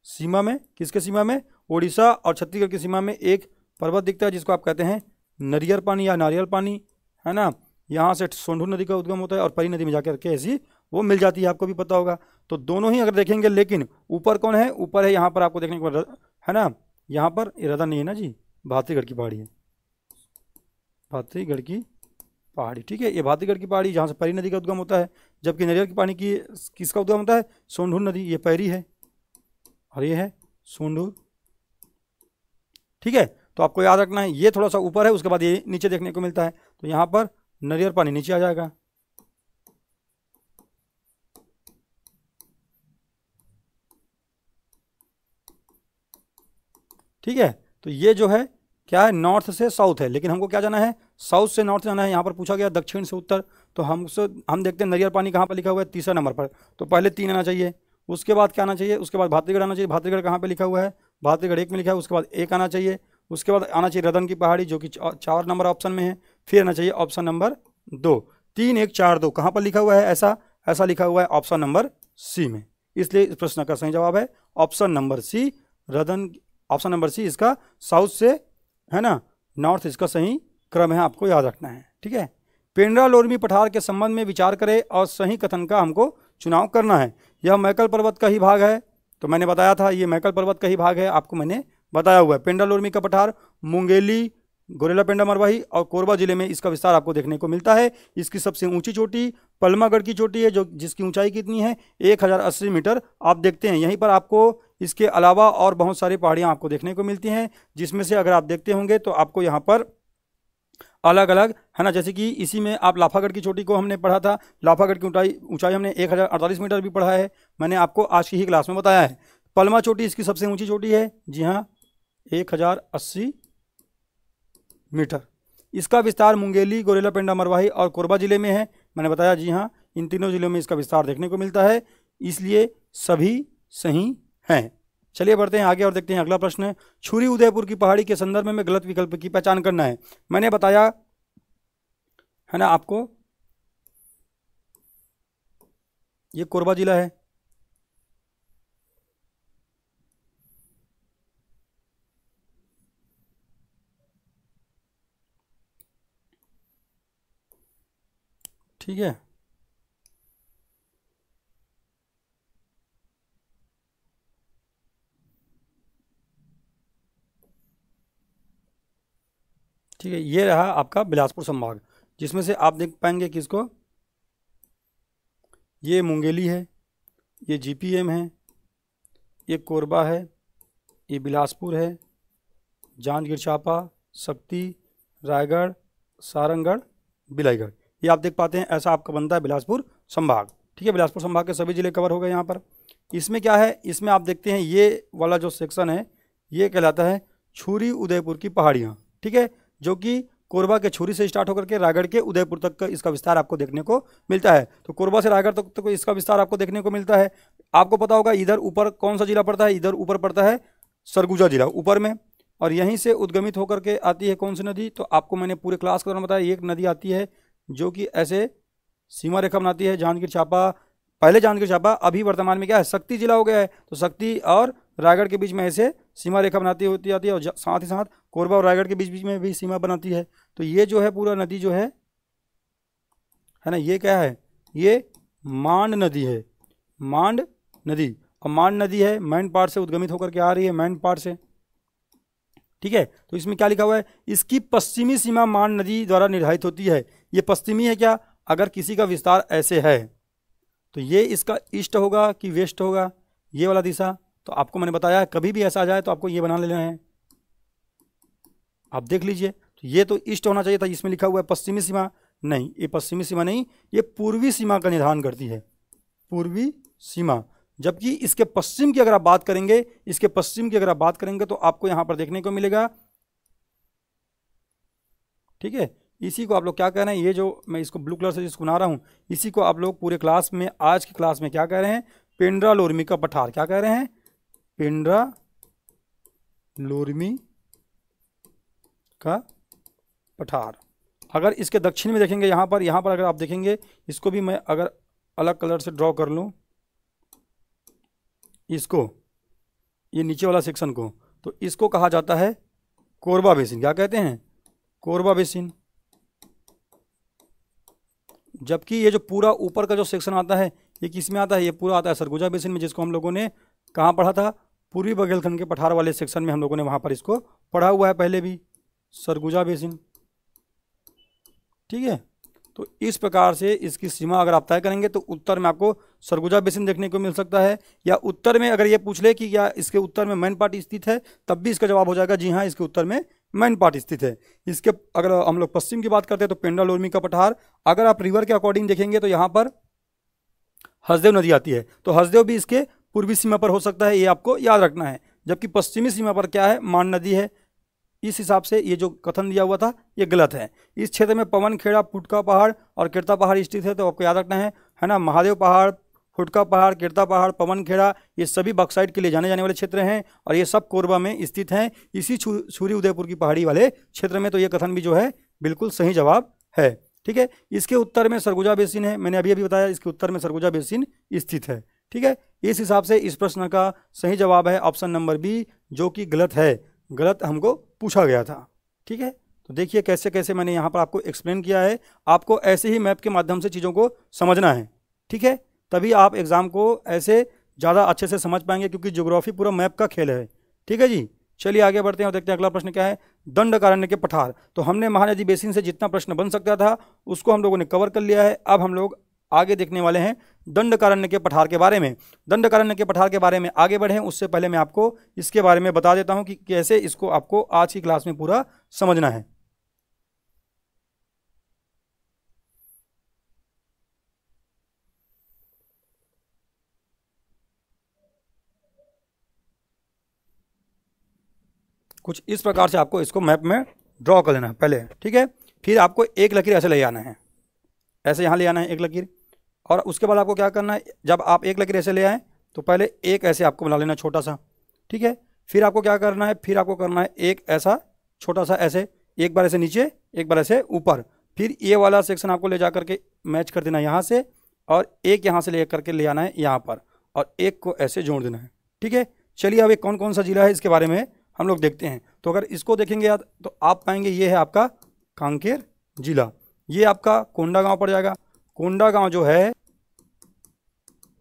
सीमा में, किसके सीमा में? उड़ीसा और छत्तीसगढ़ की सीमा में एक पर्वत दिखता है जिसको आप कहते हैं नरियर पानी या नारियल पानी, है ना। यहाँ से सोंढूर नदी का उद्गम होता है और परी नदी में जाकर के ऐसी वो मिल जाती है, आपको भी पता होगा। तो दोनों ही अगर देखेंगे, लेकिन ऊपर कौन है? ऊपर है यहाँ पर आपको देखने को है ना, यहाँ पर रतन नहीं है ना जी, भातृगढ़ की पहाड़ी है, भातृगढ़ की पहाड़ी। ठीक है, ये भातृगढ़ की पहाड़ी जहाँ से परी नदी का उद्गम होता है, जबकि नरियर की पानी की किसका उद्गम होता है? सोंढूर नदी, ये पैरी है और ये है सोंढूर। ठीक है, तो आपको याद रखना है ये थोड़ा सा ऊपर है, उसके बाद ये नीचे देखने को मिलता है, तो यहाँ पर नरियर पानी नीचे आ जाएगा। ठीक है, तो ये जो है क्या है? नॉर्थ से साउथ है, लेकिन हमको क्या जाना है? साउथ से नॉर्थ जाना है। यहाँ पर पूछा गया दक्षिण से उत्तर, तो हम देखते हैं नरियर पानी कहाँ पर लिखा हुआ है? तीसरा नंबर पर, तो पहले 3 आना चाहिए। उसके बाद क्या आना चाहिए? उसके बाद भातृगढ़ आना चाहिए। भातृगढ़ कहाँ पे लिखा हुआ है? भातृगढ़ 1 में लिखा है। उसके बाद 1 आना चाहिए। उसके बाद आना चाहिए रतन की पहाड़ी, जो कि 4 नंबर ऑप्शन में है। फिर आना चाहिए ऑप्शन नंबर 2। 3 1 4 2 कहाँ पर लिखा हुआ है? ऐसा लिखा हुआ है ऑप्शन नंबर सी में। इसलिए इस प्रश्न का सही जवाब है ऑप्शन नंबर सी, रतन। ऑप्शन नंबर सी इसका साउथ से, है ना, नॉर्थ इसका सही क्रम है, आपको याद रखना है। ठीक है, पेंड्रा लोरमी पठार के संबंध में विचार करें और सही कथन का हमको चुनाव करना है। यह मैकल पर्वत का ही भाग है, तो मैंने बताया था ये मैकल पर्वत का ही भाग है, आपको मैंने बताया हुआ है। पेंड्रा लोरमी का पठार मुंगेली, गोरेला पेंडा मरवाही और कोरबा जिले में इसका विस्तार आपको देखने को मिलता है। इसकी सबसे ऊंची चोटी पलमागढ़ की चोटी है, जो जिसकी ऊंचाई कितनी है? 1080 मीटर। आप देखते हैं यहीं पर आपको इसके अलावा और बहुत सारी पहाड़ियां आपको देखने को मिलती हैं, जिसमें से अगर आप देखते होंगे तो आपको यहाँ पर अलग अलग, है ना। जैसे कि इसी में आप लाफागढ़ की चोटी को हमने पढ़ा था, लाफागढ़ की ऊंचाई हमने 1048 मीटर भी पढ़ा है, मैंने आपको आज की ही क्लास में बताया है। पलमा चोटी इसकी सबसे ऊंची चोटी है, जी हाँ 1080 मीटर। इसका विस्तार मुंगेली, गोरेला, पेंडा, मरवाही और कोरबा जिले में है, मैंने बताया जी हाँ इन तीनों जिलों में इसका विस्तार देखने को मिलता है, इसलिए सभी सही हैं। चलिए बढ़ते हैं आगे और देखते हैं अगला प्रश्न है। छुरी उदयपुर की पहाड़ी के संदर्भ में गलत विकल्प की पहचान करना है। मैंने बताया है ना आपको, ये कोरबा जिला है, ठीक है। ठीक है, ये रहा आपका बिलासपुर संभाग, जिसमें से आप देख पाएंगे किसको, ये मुंगेली है, ये जीपीएम है, ये कोरबा है, ये बिलासपुर है, जांजगीर चांपा, शक्ति, रायगढ़, सारंगढ़, बिलाईगढ़, ये आप देख पाते हैं। ऐसा आपका बनता है बिलासपुर संभाग, ठीक है। बिलासपुर संभाग के सभी जिले कवर हो गए यहाँ पर। इसमें क्या है, इसमें आप देखते हैं ये वाला जो सेक्शन है ये कहलाता है छुरी उदयपुर की पहाड़ियाँ, ठीक है, जो कि कोरबा के छुरी से स्टार्ट होकर के रायगढ़ के उदयपुर तक का इसका विस्तार आपको देखने को मिलता है। तो कोरबा से रायगढ़ तक तो इसका विस्तार आपको देखने को मिलता है। आपको पता होगा इधर ऊपर कौन सा जिला पड़ता है, इधर ऊपर पड़ता है सरगुजा जिला ऊपर में, और यहीं से उद्गमित होकर के आती है कौन सी नदी, तो आपको मैंने पूरे क्लास के दौरान बताया एक नदी आती है जो कि ऐसे सीमा रेखा बनाती है, जांजगीर चांपा, पहले जांजगीर चांपा, अभी वर्तमान में क्या है शक्ति जिला हो गया है, तो शक्ति और रायगढ़ के बीच में ऐसे सीमा रेखा बनाती होती आती है, और साथ ही साथ कोरबा और रायगढ़ के बीच बीच में भी सीमा बनाती है। तो ये जो है पूरा नदी जो है ना, ये क्या है, ये मांड नदी है, मांड नदी, और मांड नदी है मैन पार्ट से उद्गमित होकर के आ रही है, मैन पार्ट से, ठीक है। तो इसमें क्या लिखा हुआ है, इसकी पश्चिमी सीमा मांड नदी द्वारा निर्धारित होती है। ये पश्चिमी है क्या, अगर किसी का विस्तार ऐसे है तो ये इसका ईस्ट होगा कि वेस्ट होगा, ये वाला दिशा। तो आपको मैंने बताया कभी भी ऐसा आ जाए तो आपको ये बना लेना है, आप देख लीजिए। तो ये तो ईस्ट होना चाहिए था, इसमें लिखा हुआ है पश्चिमी सीमा, नहीं ये पश्चिमी सीमा नहीं, ये पूर्वी सीमा का निर्धारण करती है, पूर्वी सीमा। जबकि इसके पश्चिम की अगर आप बात करेंगे, इसके पश्चिम की अगर आप बात करेंगे तो आपको यहां पर देखने को मिलेगा, ठीक है। इसी को आप लोग क्या कह रहे हैं, ये जो मैं इसको ब्लू कलर से जिसको बना रहा हूं, इसी को आप लोग पूरे क्लास में, आज की क्लास में क्या कह रहे हैं, पेंड्रा लोरमी का पठार, क्या कह रहे हैं, पेंड्रा लोरमी का पठार। अगर इसके दक्षिण में देखेंगे यहाँ पर अगर आप देखेंगे, इसको भी मैं अगर अलग कलर से ड्रॉ कर लूँ, इसको, ये नीचे वाला सेक्शन को, तो इसको कहा जाता है कोरबा बेसिन, क्या कहते हैं, कोरबा बेसिन। जबकि ये जो पूरा ऊपर का जो सेक्शन आता है ये किस में आता है, ये पूरा आता है सरगुजा बेसिन में, जिसको हम लोगों ने कहाँ पढ़ा था, पूर्वी बघेलखंड के पठार वाले सेक्शन में हम लोगों ने वहाँ पर इसको पढ़ा हुआ है पहले भी, सरगुजा बेसिन, ठीक है। तो इस प्रकार से इसकी सीमा अगर आप तय करेंगे तो उत्तर में आपको सरगुजा बेसिन देखने को मिल सकता है, या उत्तर में अगर ये पूछ ले कि क्या इसके उत्तर में मैन पार्ट स्थित है, तब भी इसका जवाब हो जाएगा जी हाँ इसके उत्तर में मैन पार्ट स्थित है। इसके अगर हम लोग पश्चिम की बात करते हैं तो पेंड्रा लोरमी का पठार, अगर आप रिवर के अकॉर्डिंग देखेंगे तो यहाँ पर हसदेव नदी आती है, तो हसदेव भी इसके पूर्वी सीमा पर हो सकता है, ये आपको याद रखना है। जबकि पश्चिमी सीमा पर क्या है, मांड नदी है। इस हिसाब से ये जो कथन दिया हुआ था ये गलत है। इस क्षेत्र में पवन खेड़ा, फुटका पहाड़ और किरता पहाड़ स्थित है, तो आपको याद रखना है ना, महादेव पहाड़, फुटका पहाड़, किरता पहाड़, पवन खेड़ा, ये सभी बक्साइट के लिए जाने वाले क्षेत्र हैं, और ये सब कोरबा में स्थित हैं, इसी छुरी उदयपुर की पहाड़ी वाले क्षेत्र में। तो ये कथन भी जो है बिल्कुल सही जवाब है, ठीक है। इसके उत्तर में सरगुजा बेसिन है, मैंने अभी बताया इसके उत्तर में सरगुजा बेसिन स्थित है, ठीक है। इस हिसाब से इस प्रश्न का सही जवाब है ऑप्शन नंबर बी, जो कि गलत है, गलत हमको पूछा गया था, ठीक है। तो देखिए कैसे कैसे मैंने यहाँ पर आपको एक्सप्लेन किया है, आपको ऐसे ही मैप के माध्यम से चीज़ों को समझना है, ठीक है, तभी आप एग्जाम को ऐसे ज़्यादा अच्छे से समझ पाएंगे, क्योंकि ज्योग्राफी पूरा मैप का खेल है, ठीक है जी। चलिए आगे बढ़ते हैं और देखते हैं अगला प्रश्न क्या है, दंडकारण्य के पठार। तो हमने महानदी बेसिन से जितना प्रश्न बन सकता था उसको हम लोगों ने कवर कर लिया है। अब हम लोग आगे देखने वाले हैं दंडकारण्य के पठार के बारे में। दंडकारण्य के पठार के बारे में आगे बढ़ें उससे पहले मैं आपको इसके बारे में बता देता हूं कि कैसे इसको आपको आज की क्लास में पूरा समझना है। कुछ इस प्रकार से आपको इसको मैप में ड्रॉ कर लेना है पहले, ठीक है। फिर आपको एक लकीर ऐसे ले आना है, ऐसे यहाँ ले आना है एक लकीर। और उसके बाद आपको क्या करना है, जब आप एक लकीर ऐसे ले आए तो पहले एक ऐसे आपको बना लेना छोटा सा, ठीक है। फिर आपको क्या करना है, फिर आपको करना है एक ऐसा छोटा सा ऐसे, एक बार ऐसे नीचे एक बार ऐसे ऊपर। फिर ये वाला सेक्शन आपको ले जा करके मैच कर देना है यहाँ से, और एक यहाँ से ले करके ले आना है यहाँ पर, और एक को ऐसे जोड़ देना है, ठीक है। चलिए अब एक कौन कौन सा जिला है इसके बारे में हम लोग देखते हैं। तो अगर इसको देखेंगे यार तो आप पाएंगे ये है आपका कांकेर जिला, ये आपका कोंडागांव पड़ जाएगा। कोंडागांव जो है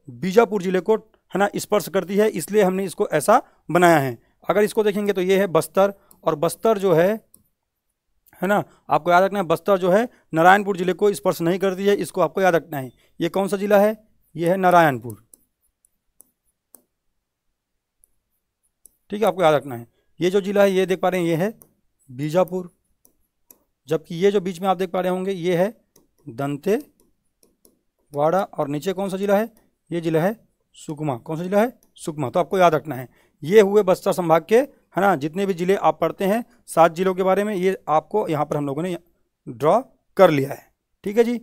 बीजापुर जिले को है ना स्पर्श करती है, इसलिए हमने इसको ऐसा बनाया है। अगर इसको देखेंगे तो ये है बस्तर, और बस्तर जो है ना, आपको याद रखना है बस्तर जो है नारायणपुर जिले को स्पर्श नहीं करती है, इसको आपको याद रखना है। ये कौन सा जिला है, ये है नारायणपुर, ठीक है, आपको याद रखना है। ये जो जिला है ये देख पा रहे हैं ये है बीजापुर, जबकि ये जो बीच में आप देख पा रहे होंगे ये है दंतेवाड़ा, और नीचे कौन सा जिला है, ये जिला है सुकमा। कौन सा जिला है, सुकमा। तो आपको याद रखना है ये हुए बस्तर संभाग के है ना जितने भी जिले आप पढ़ते हैं 7 जिलों के बारे में, ये आपको यहाँ पर हम लोगों ने ड्रॉ कर लिया है, ठीक है जी।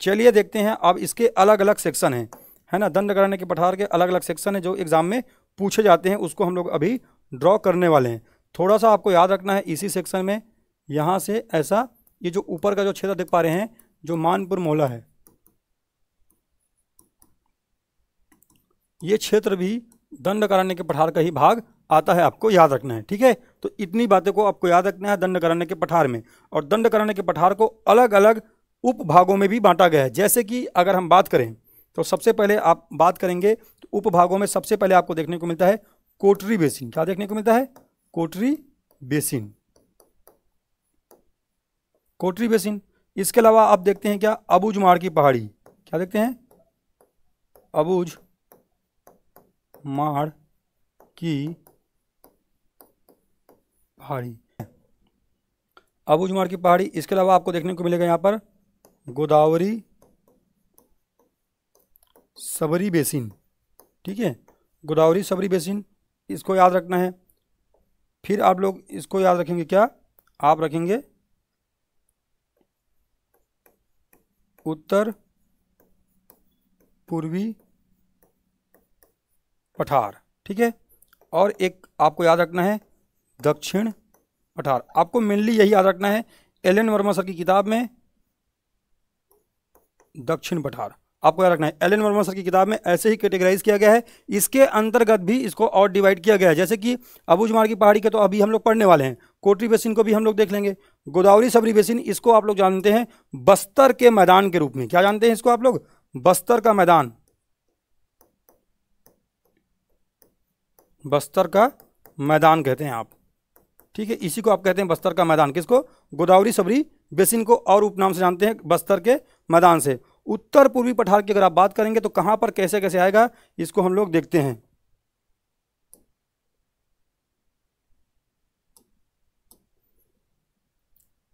चलिए देखते हैं अब इसके अलग अलग सेक्शन हैं है ना, दंडकारण्य के पठार के अलग अलग सेक्शन है जो एग्जाम में पूछे जाते हैं, उसको हम लोग अभी ड्रॉ करने वाले हैं। थोड़ा सा आपको याद रखना है इसी सेक्शन में यहाँ से ऐसा, ये जो ऊपर का जो क्षेत्र देख पा रहे हैं जो मानपुर मोहला है, ये क्षेत्र भी दंडकारण्य के पठार का ही भाग आता है, आपको याद रखना है, ठीक है। तो इतनी बातें को आपको याद रखना है दंडकारण्य के पठार में। और दंडकारण्य के पठार को अलग अलग उप भागों में भी बांटा गया है। जैसे कि अगर हम बात करें तो सबसे पहले आप बात करेंगे तो उप भागों में सबसे पहले आपको देखने को मिलता है कोटरी बेसिन। क्या देखने को मिलता है, कोटरी बेसिन, कोटरी बेसिन। इसके अलावा आप देखते हैं क्या, अबूझमाड़ की पहाड़ी। क्या देखते हैं, अबूझमाड़ की पहाड़ी, अबूझमाड़ की पहाड़ी। इसके अलावा आपको देखने को मिलेगा यहाँ पर गोदावरी सबरी बेसिन, ठीक है, गोदावरी सबरी बेसिन, इसको याद रखना है। फिर आप लोग इसको याद रखेंगे क्या, आप रखेंगे उत्तर पूर्वी पठार, ठीक है। और एक आपको याद रखना है दक्षिण पठार। आपको मेनली यही याद रखना है, एल.एन. वर्मा सर की किताब में दक्षिण पठार आपको याद रखना है। एल.एन. वर्मा सर की किताब में ऐसे ही कैटेगराइज किया गया है, इसके अंतर्गत भी इसको और डिवाइड किया गया है। जैसे कि अबूझमाड़ की पहाड़ी के तो अभी हम लोग पढ़ने वाले हैं, कोटरी बेसिन को भी हम लोग देख लेंगे। गोदावरी सबरी बेसिन, इसको आप लोग जानते हैं बस्तर के मैदान के रूप में। क्या जानते हैं इसको आप लोग, बस्तर का मैदान, बस्तर का मैदान कहते हैं आप, ठीक है, इसी को आप कहते हैं बस्तर का मैदान। किसको, गोदावरी सबरी बेसिन को और उपनाम से जानते हैं बस्तर के मैदान से। उत्तर पूर्वी पठार की अगर आप बात करेंगे तो कहां पर कैसे कैसे आएगा इसको हम लोग देखते हैं।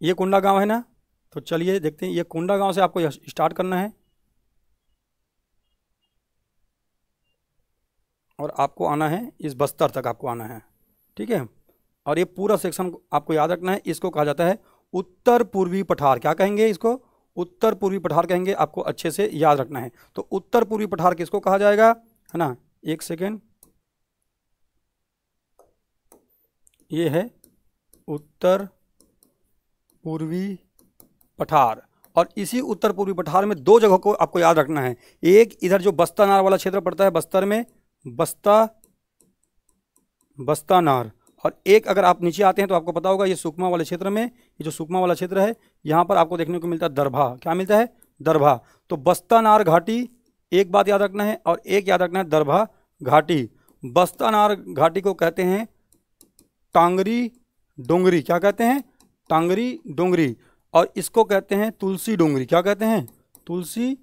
ये कोंडागांव है ना, तो चलिए देखते हैं। ये कोंडागांव से आपको स्टार्ट करना है और आपको आना है इस बस्तर तक आपको आना है, ठीक है। और ये पूरा सेक्शन आपको याद रखना है, इसको कहा जाता है उत्तर पूर्वी पठार। क्या कहेंगे इसको, उत्तर पूर्वी पठार कहेंगे, आपको अच्छे से याद रखना है। तो उत्तर पूर्वी पठार किसको कहा जाएगा, है ना, एक सेकेंड, ये है उत्तर पूर्वी पठार। और इसी उत्तर पूर्वी पठार में 2 जगहों को आपको याद रखना है। एक इधर जो बस्तानार वाला क्षेत्र पड़ता है, बस्तर में बस्तानार, और एक अगर आप नीचे आते हैं तो आपको पता होगा ये सुकमा वाले क्षेत्र में, ये जो सुकमा वाला क्षेत्र है यहाँ पर आपको देखने को मिलता है दरभा। क्या मिलता है, दरभा। तो बस्तानार घाटी एक बात याद रखना है, और एक याद रखना है दरभा घाटी। बस्तानार घाटी को कहते हैं टांगरी डोंगरी। क्या कहते हैं, टांगरी डोंगरी। और इसको कहते हैं तुलसी डोंगरी। क्या कहते हैं, तुलसी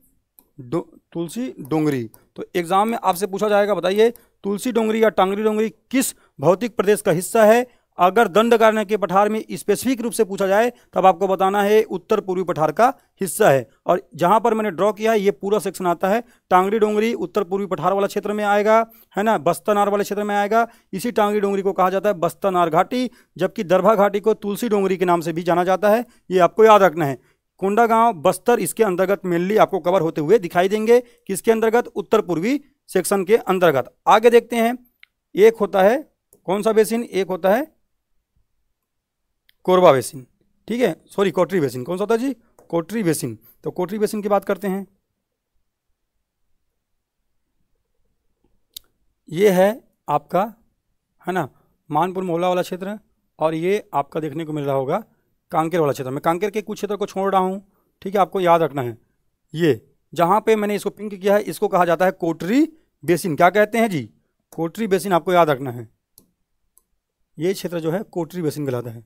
डोंगरी। तो एग्जाम में आपसे पूछा जाएगा, बताइए तुलसी डोंगरी या टांगरी डोंगरी किस भौतिक प्रदेश का हिस्सा है। अगर दंडकारण्य के पठार में स्पेसिफिक रूप से पूछा जाए तब आपको बताना है उत्तर पूर्वी पठार का हिस्सा है। और जहां पर मैंने ड्रॉ किया है ये पूरा सेक्शन आता है। टांगरी डोंगरी उत्तर पूर्वी पठार वाला क्षेत्र में आएगा, है ना, बस्तानार वाले क्षेत्र में आएगा। इसी टांगरी डोंगरी को कहा जाता है बस्तानार घाटी, जबकि दरभा घाटी को तुलसी डोंगरी के नाम से भी जाना जाता है। ये आपको याद रखना है। कोंडागांव, बस्तर इसके अंतर्गत मेनली आपको कवर होते हुए दिखाई देंगे। किसके अंतर्गत? उत्तर पूर्वी सेक्शन के अंतर्गत। आगे देखते हैं, एक होता है कौन सा बेसिन? एक होता है कोरबा बेसिन, ठीक है, सॉरी कोटरी बेसिन। कौन सा होता है जी? कोटरी बेसिन। तो कोटरी बेसिन की बात करते हैं। ये है आपका, है ना, मानपुर मोहल्ला वाला क्षेत्र, और ये आपका देखने को मिल रहा होगा कांकेर वाला क्षेत्र। मैं कांकेर के कुछ क्षेत्र को छोड़ रहा हूँ, ठीक है, आपको याद रखना है। ये जहाँ पे मैंने इसको पिंक किया है इसको कहा जाता है कोटरी बेसिन। क्या कहते हैं जी? कोटरी बेसिन, आपको याद रखना है। ये क्षेत्र जो है कोटरी बेसिन कहलाता है,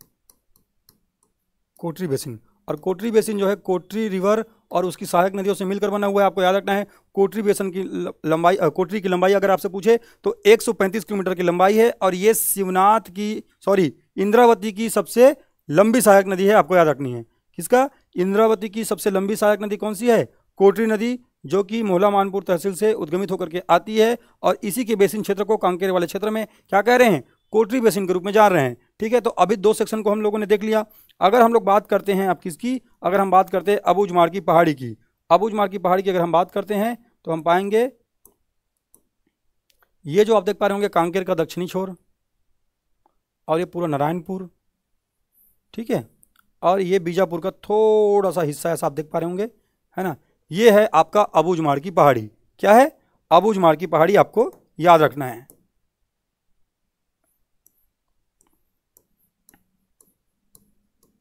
कोटरी बेसिन। और कोटरी बेसिन जो है कोटरी रिवर और उसकी सहायक नदियों से मिलकर बना हुआ है। आपको याद रखना है कोटरी बेसिन की लंबाई, कोटरी की लंबाई अगर आपसे पूछे तो 135 किलोमीटर की लंबाई है। और ये शिवनाथ की, सॉरी, इंद्रावती की सबसे लंबी सहायक नदी है। आपको याद रखनी है। किसका? इंद्रावती की सबसे लंबी सहायक नदी कौन सी है? कोटरी नदी, जो कि मोहला मानपुर तहसील से उद्गमित होकर के आती है। और इसी के बेसिन क्षेत्र को कांकेर वाले क्षेत्र में क्या कह रहे हैं? कोटरी बेसिन के रूप में जान रहे हैं, ठीक है। तो अभी दो सेक्शन को हम लोगों ने देख लिया। अगर हम लोग बात करते हैं अब किसकी? अगर हम बात करते हैं अबूझमाड़ की पहाड़ी की, अबूझमाड़ की पहाड़ी की अगर हम बात करते हैं तो हम पाएंगे ये जो आप देख पा रहे होंगे कांकेर का दक्षिणी छोर, और ये पूरा नारायणपुर, ठीक है, और ये बीजापुर का थोड़ा सा हिस्सा ऐसा आप देख पा रहे होंगे, है ना। ये है आपका अबूझमाड़ की पहाड़ी। क्या है? अबूझमाड़ की पहाड़ी, आपको याद रखना है।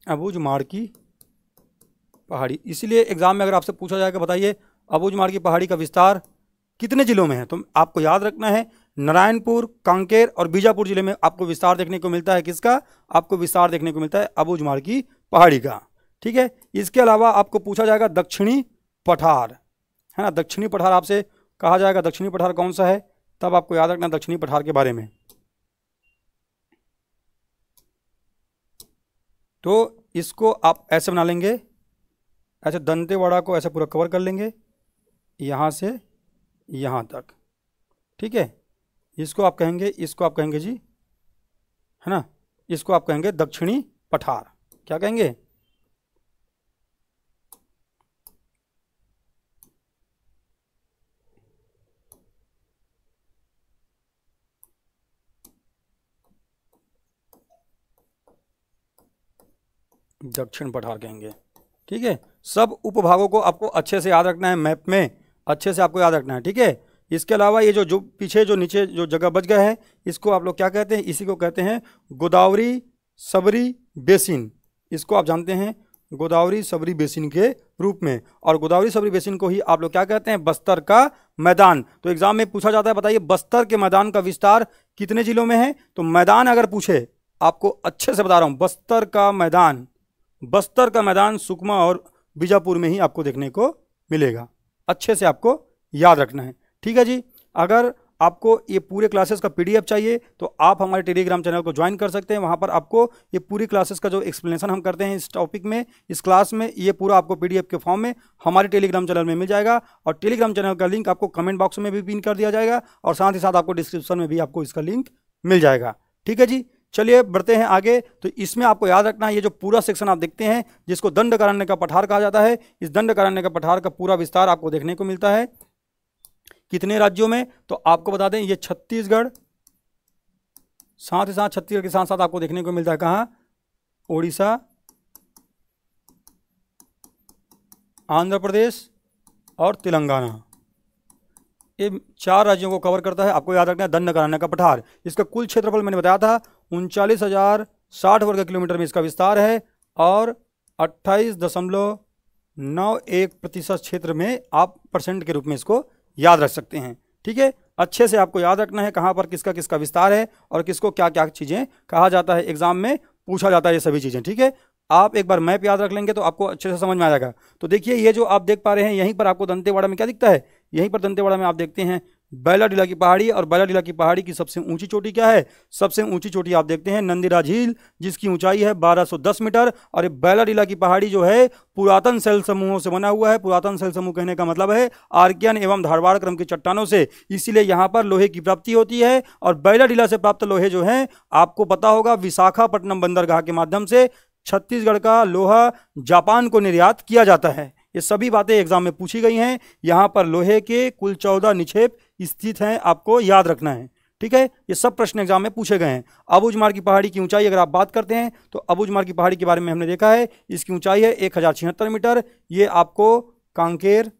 अबूझमाड़ की पहाड़ी, इसीलिए एग्जाम में अगर आपसे पूछा जाएगा बताइए अबूझमाड़ की पहाड़ी का विस्तार कितने जिलों में है, तो आपको याद रखना है नारायणपुर, कांकेर और बीजापुर जिले में आपको विस्तार देखने को मिलता है। किसका? आपको विस्तार देखने को मिलता है अबूझमाड़ की पहाड़ी का, ठीक है। इसके अलावा आपको पूछा जाएगा दक्षिणी पठार, है ना, दक्षिणी पठार आपसे कहा जाएगा दक्षिणी पठार कौन सा है, तब आपको याद रखना दक्षिणी पठार के बारे में। तो इसको आप ऐसे बना लेंगे, ऐसे दंतेवाड़ा को ऐसे पूरा कवर कर लेंगे यहाँ से यहाँ तक, ठीक है। इसको आप कहेंगे, इसको आप कहेंगे जी, है ना, इसको आप कहेंगे दक्षिणी पठार। क्या कहेंगे? दक्षिण पठार कहेंगे, ठीक है। सब उपभागों को आपको अच्छे से याद रखना है, मैप में अच्छे से आपको याद रखना है, ठीक है। इसके अलावा ये जो पीछे जो नीचे जो जगह बच गए हैं इसको आप लोग क्या कहते हैं? इसी को कहते हैं गोदावरी सबरी बेसिन। इसको आप जानते हैं गोदावरी सबरी बेसिन के रूप में। और गोदावरी सबरी बेसिन को ही आप लोग क्या कहते हैं? बस्तर का मैदान। तो एग्जाम में पूछा जाता है बताइए बस्तर के मैदान का विस्तार कितने जिलों में है? तो मैदान अगर पूछे, आपको अच्छे से बता रहा हूं, बस्तर का मैदान, बस्तर का मैदान सुकमा और बीजापुर में ही आपको देखने को मिलेगा। अच्छे से आपको याद रखना है, ठीक है जी। अगर आपको ये पूरे क्लासेस का पीडीएफ चाहिए तो आप हमारे टेलीग्राम चैनल को ज्वाइन कर सकते हैं। वहाँ पर आपको ये पूरी क्लासेस का जो एक्सप्लेनेशन हम करते हैं इस टॉपिक में, इस क्लास में, ये पूरा आपको पीडीएफ के फॉर्म में हमारे टेलीग्राम चैनल में मिल जाएगा। और टेलीग्राम चैनल का लिंक आपको कमेंट बॉक्स में भी पिन कर दिया जाएगा और साथ ही साथ आपको डिस्क्रिप्शन में भी आपको इसका लिंक मिल जाएगा, ठीक है जी। चलिए बढ़ते हैं आगे। तो इसमें आपको याद रखना है ये जो पूरा सेक्शन आप देखते हैं जिसको दंडकारण्य का पठार कहा जाता है, इस दंडकारण्य का पठार का पूरा विस्तार आपको देखने को मिलता है कितने राज्यों में? तो आपको बता दें ये छत्तीसगढ़, साथ ही साथ छत्तीसगढ़ के साथ साथ आपको देखने को मिलता है कहाँ? ओडिशा, आंध्र प्रदेश और तेलंगाना। ये 4 राज्यों को कवर करता है। आपको याद रखना है दंडकारण्य का पठार। इसका कुल क्षेत्रफल मैंने बताया था 39,060 वर्ग किलोमीटर में इसका विस्तार है और 28.91% क्षेत्र में आप परसेंट के रूप में इसको याद रख सकते हैं, ठीक है। अच्छे से आपको याद रखना है कहाँ पर किसका किसका विस्तार है और किसको क्या क्या चीज़ें कहा जाता है। एग्जाम में पूछा जाता है ये सभी चीज़ें, ठीक है। आप एक बार मैप याद रख लेंगे तो आपको अच्छे से समझ में आ जाएगा। तो देखिए ये जो आप देख पा रहे हैं यहीं पर आपको दंतेवाड़ा में क्या दिखता है? यहीं पर दंतेवाड़ा में आप देखते हैं बैलाडीला की पहाड़ी। और बैलाडीला की पहाड़ी की सबसे ऊंची चोटी क्या है? सबसे ऊंची चोटी आप देखते हैं नंदीरा झील, जिसकी ऊंचाई है 1210 मीटर। और बैलाडीला की पहाड़ी जो है पुरातन शैल समूहों से बना हुआ है। पुरातन शैल समूह कहने का मतलब है आर्कियन एवं धारवाड़ क्रम की चट्टानों से, इसीलिए यहाँ पर लोहे की प्राप्ति होती है। और बैलाडीला से प्राप्त लोहे जो है आपको पता होगा विशाखापट्टनम बंदरगाह के माध्यम से छत्तीसगढ़ का लोहा जापान को निर्यात किया जाता है। ये सभी बातें एग्जाम में पूछी गई हैं। यहाँ पर लोहे के कुल 14 निक्षेप स्थित हैं, आपको याद रखना है। ठीक है, ये सब प्रश्न एग्जाम में पूछे गए हैं। अबूझमाड़ की पहाड़ी की ऊंचाई अगर आप बात करते हैं तो अबूझमाड़ की पहाड़ी के बारे में हमने देखा है, इसकी ऊंचाई है 1076 मीटर। ये आपको कांकेर,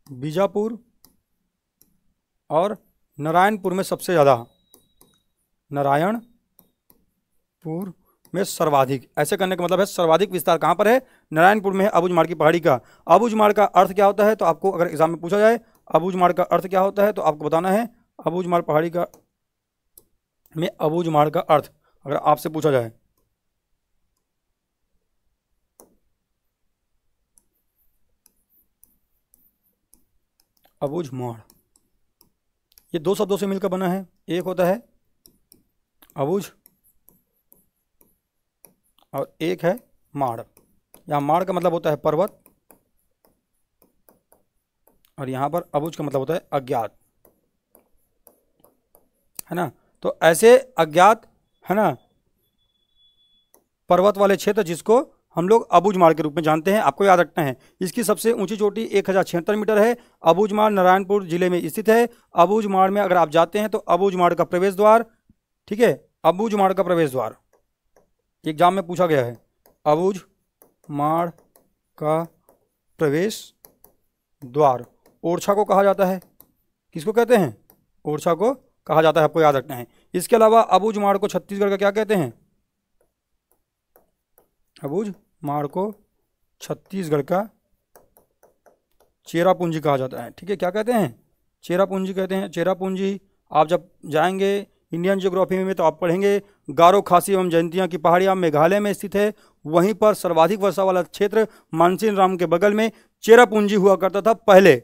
बीजापुर और नारायणपुर में सबसे ज़्यादा, नारायणपुर में सर्वाधिक, ऐसे करने का मतलब है सर्वाधिक विस्तार कहाँ पर है? नारायणपुर में है अबूझमाड़ की पहाड़ी का। अबूझमाड़ का अर्थ क्या होता है? तो आपको अगर एग्जाम में पूछा जाए अबूझमाड़ का अर्थ क्या होता है तो आपको बताना है अबूझमाड़ पहाड़ी का में अबूझमाड़ का अर्थ अगर आपसे पूछा जाए, अबूझमाड़ ये दो शब्दों से मिलकर बना है। एक होता है अबूझ और एक है माड़। यहाँ माड़ का मतलब होता है पर्वत और यहाँ पर अबूझ का मतलब होता है अज्ञात, है ना। तो ऐसे अज्ञात, है ना, पर्वत वाले क्षेत्र जिसको हम लोग अबूझमाड़ के रूप में जानते हैं, आपको याद रखना है। इसकी सबसे ऊंची चोटी 1076 मीटर है। अबूझमाड़ नारायणपुर जिले में स्थित है। अबूझमाड़ में अगर आप जाते हैं तो अबूझमाड़ का प्रवेश द्वार, ठीक है, अबूझमाड़ का प्रवेश द्वार एग्जाम में पूछा गया है। अबूझमाड़ का प्रवेश द्वार ओरछा को कहा जाता है। किसको कहते हैं? ओरछा को कहा जाता है, आपको याद रखना है। इसके अलावा अबूझमाड़ को छत्तीसगढ़ का क्या कहते हैं? अबूझमाड़ को छत्तीसगढ़ का चेरापूंजी कहा जाता है। ठीक है, क्या कहते हैं? चेरापूंजी कहते हैं। चेरापूंजी आप जब जाएंगे इंडियन ज्योग्राफी में तो आप पढ़ेंगे गारो, खासी एवं जयंतिया की पहाड़ियाँ मेघालय में स्थित है। वहीं पर सर्वाधिक वर्षा वाला क्षेत्र मानसीनराम के बगल में चेरापूंजी हुआ करता था पहले।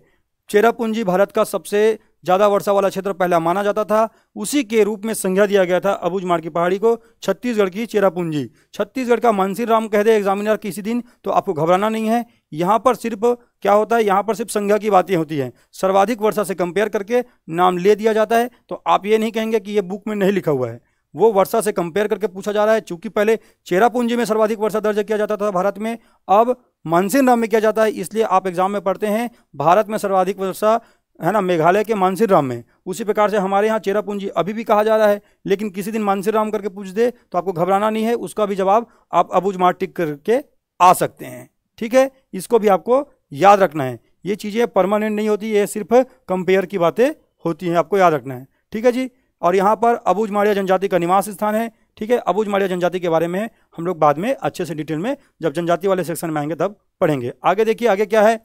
चेरापूंजी भारत का सबसे ज़्यादा वर्षा वाला क्षेत्र पहला माना जाता था। उसी के रूप में संज्ञा दिया गया था अबूझमाड़ की पहाड़ी को छत्तीसगढ़ की चेरापूंजी। छत्तीसगढ़ का मानसीनराम कह दे एग्जामिनर किसी दिन तो आपको घबराना नहीं है। यहाँ पर सिर्फ क्या होता है, यहाँ पर सिर्फ संज्ञा की बातें होती हैं। सर्वाधिक वर्षा से कंपेयर करके नाम ले दिया जाता है। तो आप ये नहीं कहेंगे कि ये बुक में नहीं लिखा हुआ है, वो वर्षा से कंपेयर करके पूछा जा रहा है। चूंकि पहले चेरापूंजी में सर्वाधिक वर्षा दर्ज किया जाता था भारत में, अब मानसीनराम में किया जाता है। इसलिए आप एग्जाम में पढ़ते हैं भारत में सर्वाधिक वर्षा, है ना, मेघालय के मानसीनराम में। उसी प्रकार से हमारे यहाँ चेरापूंजी अभी भी कहा जा रहा है। लेकिन किसी दिन मानसीनराम करके पूछ दे तो आपको घबराना नहीं है, उसका भी जवाब आप अबूझमाड़ टिक करके आ सकते हैं। ठीक है, इसको भी आपको याद रखना है। ये चीज़ें परमानेंट नहीं होती, ये सिर्फ कंपेयर की बातें होती हैं, आपको याद रखना है। ठीक है जी। और यहाँ पर अबूझमाड़िया जनजाति का निवास स्थान है। ठीक है, अबूझमाड़िया जनजाति के बारे में हम लोग बाद में अच्छे से डिटेल में जब जनजाति वाले सेक्शन में आएंगे तब पढ़ेंगे। आगे देखिए, आगे क्या है?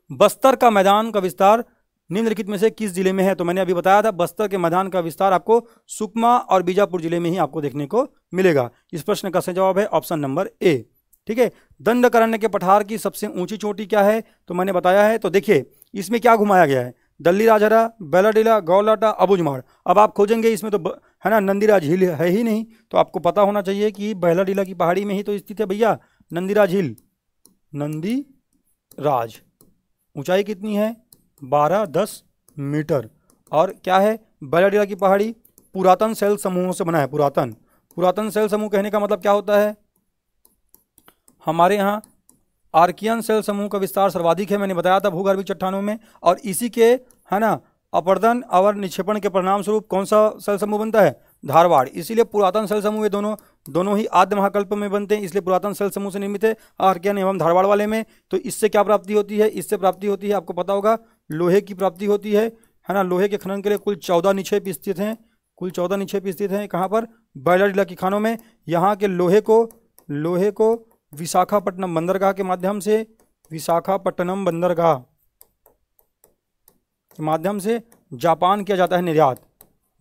बस्तर का मैदान का विस्तार निम्नलिखित में से किस जिले में है? तो मैंने अभी बताया था बस्तर के मैदान का विस्तार आपको सुकमा और बीजापुर जिले में ही आपको देखने को मिलेगा। इस प्रश्न का सही जवाब है ऑप्शन नंबर ए। ठीक है, दंडकारण्य के पठार की सबसे ऊंची चोटी क्या है? तो मैंने बताया है। तो देखिए इसमें क्या घुमाया गया है, दल्ली राजहरा, बैलाडीला, गौलाटा, अबूझमाड़। अब आप खोजेंगे इसमें तो है ना नंदीरा झील है ही नहीं, तो आपको पता होना चाहिए कि बैलाडीला की पहाड़ी में ही तो स्थित है भैया नंदीरा झील। नंदीराज ऊंचाई कितनी है? 1210 मीटर। और क्या है? बैलाडीला की पहाड़ी पुरातन शैल समूहों से बना है। पुरातन शैल समूह कहने का मतलब क्या होता है? हमारे यहाँ आर्कियन शैल समूह का विस्तार सर्वाधिक है, मैंने बताया था भूगर्भीय चट्टानों में। और इसी के, है ना, अपरदन और निक्षेपण के परिणाम स्वरूप कौन सा शैल समूह बनता है? धारवाड़। इसीलिए पुरातन शैल समूह ये दोनों ही आद्य महाकल्प में बनते हैं, इसलिए पुरातन शैल समूह से निर्मित है आर्कियन एवं धारवाड़ वाले में। तो इससे क्या प्राप्ति होती है? इससे प्राप्ति होती है, आपको पता होगा, लोहे की प्राप्ति होती है ना। लोहे के खनन के लिए कुल 14 निक्षेप स्थित हैं। कुल 14 निक्षेप स्थित हैं कहाँ पर? बैलाडीला की खानों में। यहाँ के लोहे को विशाखापट्टनम बंदरगाह के माध्यम से, विशाखापट्टनम बंदरगाह के माध्यम से जापान किया जाता है निर्यात।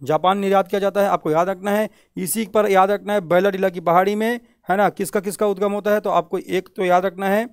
जापान निर्यात किया जाता है, आपको याद रखना है। इसी पर याद रखना है बैलाडीला की पहाड़ी में, है ना, किसका उद्गम होता है? तो आपको एक तो याद रखना है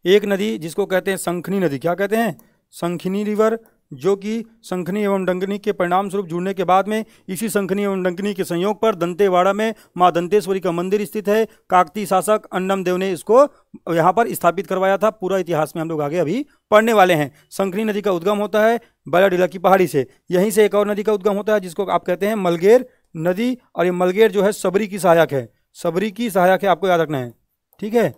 एक नदी जिसको कहते हैं शंखनी नदी, क्या कहते हैं, शंखनी रिवर, जो कि शंखनी एवं डंकनी के परिणाम स्वरूप जुड़ने के बाद में इसी शंखनी एवं डंकनी के संयोग पर दंतेवाड़ा में मां दंतेश्वरी का मंदिर स्थित है। काकतीय शासक अन्नम देव ने इसको यहाँ पर स्थापित करवाया था। पूरा इतिहास में हम लोग आगे अभी पढ़ने वाले हैं। शंखनी नदी का उद्गम होता है बैलाडीला की पहाड़ी से। यहीं से एक और नदी का उद्गम होता है जिसको आप कहते हैं मलगेर नदी, और ये मलगेर जो है सबरी की सहायक है, सबरी की सहायक है, आपको याद रखना है, ठीक है।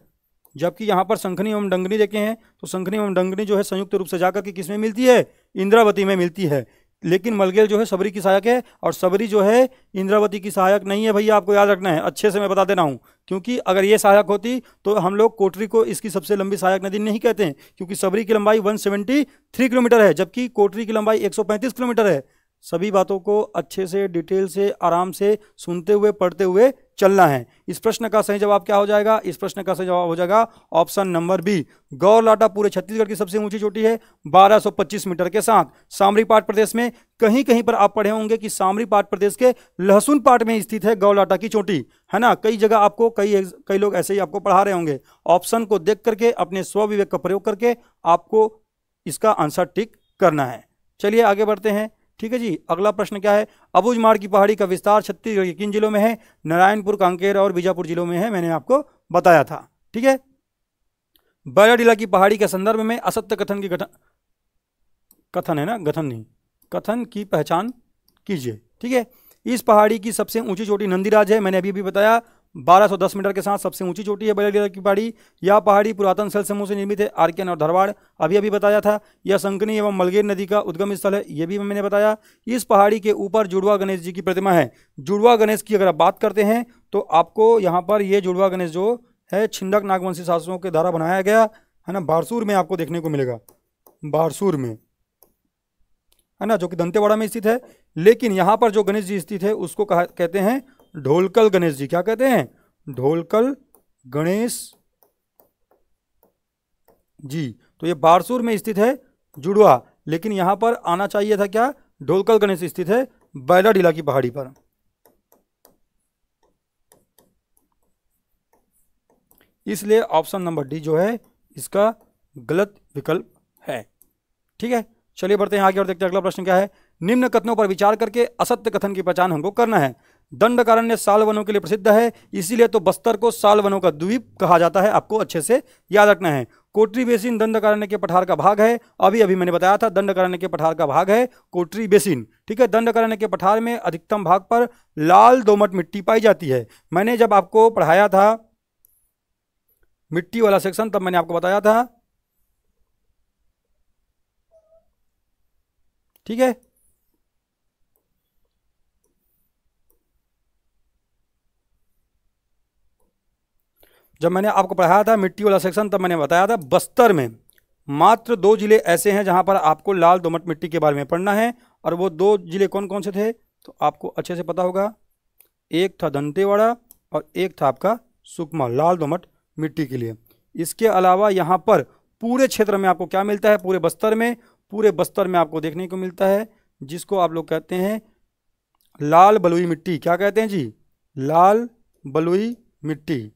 जबकि यहाँ पर शंखनी एवं डंगनी देखे हैं तो शंखनी एवं डंगनी जो है संयुक्त रूप से जाकर के किसमें मिलती है, इंद्रावती में मिलती है। लेकिन मलगेर जो है सबरी की सहायक है और सबरी जो है इंद्रावती की सहायक नहीं है भैया, आपको याद रखना है, अच्छे से मैं बता दे रहा हूँ। क्योंकि अगर ये सहायक होती तो हम लोग कोटरी को इसकी सबसे लंबी सहायक नदी नहीं कहते हैं, क्योंकि सबरी की लंबाई 173 किलोमीटर है जबकि कोटरी की लंबाई 135 किलोमीटर है। सभी बातों को अच्छे से डिटेल से आराम से सुनते हुए पढ़ते हुए चलना है। इस प्रश्न का सही जवाब क्या हो जाएगा, इस प्रश्न का सही जवाब हो जाएगा ऑप्शन नंबर बी। गौरलाटा पूरे छत्तीसगढ़ की सबसे ऊंची चोटी है 1225 मीटर के साथ। सामरी पाट प्रदेश में कहीं कहीं पर आप पढ़े होंगे कि सामरी पाट प्रदेश के लहसुन पाट में स्थित है गौरलाटा की चोटी, है ना। कई जगह आपको कई लोग ऐसे ही आपको पढ़ा रहे होंगे। ऑप्शन को देख करके अपने स्वविवेक का प्रयोग करके आपको इसका आंसर टिक करना है। चलिए आगे बढ़ते हैं, ठीक है जी। अगला प्रश्न क्या है, अबूझमाड़ की पहाड़ी का विस्तार छत्तीसगढ़ के किन जिलों में है, नारायणपुर, कांकेर और बीजापुर जिलों में है, मैंने आपको बताया था, ठीक है। बैलाडीला की पहाड़ी के संदर्भ में असत्य कथन की कथन है ना, गठन नहीं, कथन की पहचान कीजिए, ठीक है। इस पहाड़ी की सबसे ऊंची चोटी नंदीराज है, मैंने अभी भी बताया 1210 मीटर के साथ सबसे ऊंची चोटी है बैलाडीला की पहाड़ी। यह पहाड़ी पुरातन सल समूह से निर्मित है, आर्कियन और धरवाड़, अभी बताया था। यह शंखनी एवं मलगेर नदी का उद्गम स्थल है, यह भी मैंने बताया। इस पहाड़ी के ऊपर जुड़वा गणेश जी की प्रतिमा है। जुड़वा गणेश की अगर आप बात करते हैं तो आपको यहाँ पर ये जुड़वा गणेश जो है छिंदक नागवंशी शासकों के द्वारा बनाया गया है ना, बारसूर में आपको देखने को मिलेगा, बारसूर में, है ना, जो कि दंतेवाड़ा में स्थित है। लेकिन यहाँ पर जो गणेश जी स्थित है उसको कहते हैं ढोलकल गणेश जी, क्या कहते हैं, ढोलकल गणेश जी। तो ये बारसूर में स्थित है जुड़वा, लेकिन यहां पर आना चाहिए था क्या, ढोलकल गणेश स्थित है बैलाडीला की पहाड़ी पर। इसलिए ऑप्शन नंबर डी जो है इसका गलत विकल्प है, ठीक है। चलिए बढ़ते हैं आगे और देखते हैं अगला प्रश्न क्या है। निम्न कथनों पर विचार करके असत्य कथन की पहचान हमको करना है। दंडकारण्य साल वनों के लिए प्रसिद्ध है, इसीलिए तो बस्तर को साल वनों का द्वीप कहा जाता है, आपको अच्छे से याद रखना है। कोटरी बेसिन दंडकारण्य के पठार का भाग है, अभी अभी मैंने बताया था दंडकारण्य के पठार का भाग है कोटरी बेसिन, ठीक है। दंडकारण्य के पठार में अधिकतम भाग पर लाल दोमट मिट्टी पाई जाती है। मैंने जब आपको पढ़ाया था मिट्टी वाला सेक्शन तब मैंने आपको बताया था, ठीक है। जब मैंने आपको पढ़ाया था मिट्टी वाला सेक्शन तब मैंने बताया था बस्तर में मात्र 2 जिले ऐसे हैं जहां पर आपको लाल दोमट मिट्टी के बारे में पढ़ना है, और वो 2 जिले कौन कौन से थे तो आपको अच्छे से पता होगा। एक था दंतेवाड़ा और एक था आपका सुकमा, लाल दोमट मिट्टी के लिए। इसके अलावा यहाँ पर पूरे क्षेत्र में आपको क्या मिलता है, पूरे बस्तर में आपको देखने को मिलता है जिसको आप लोग कहते हैं लाल बलुई मिट्टी। क्या कहते हैं जी, लाल बलुई मिट्टी।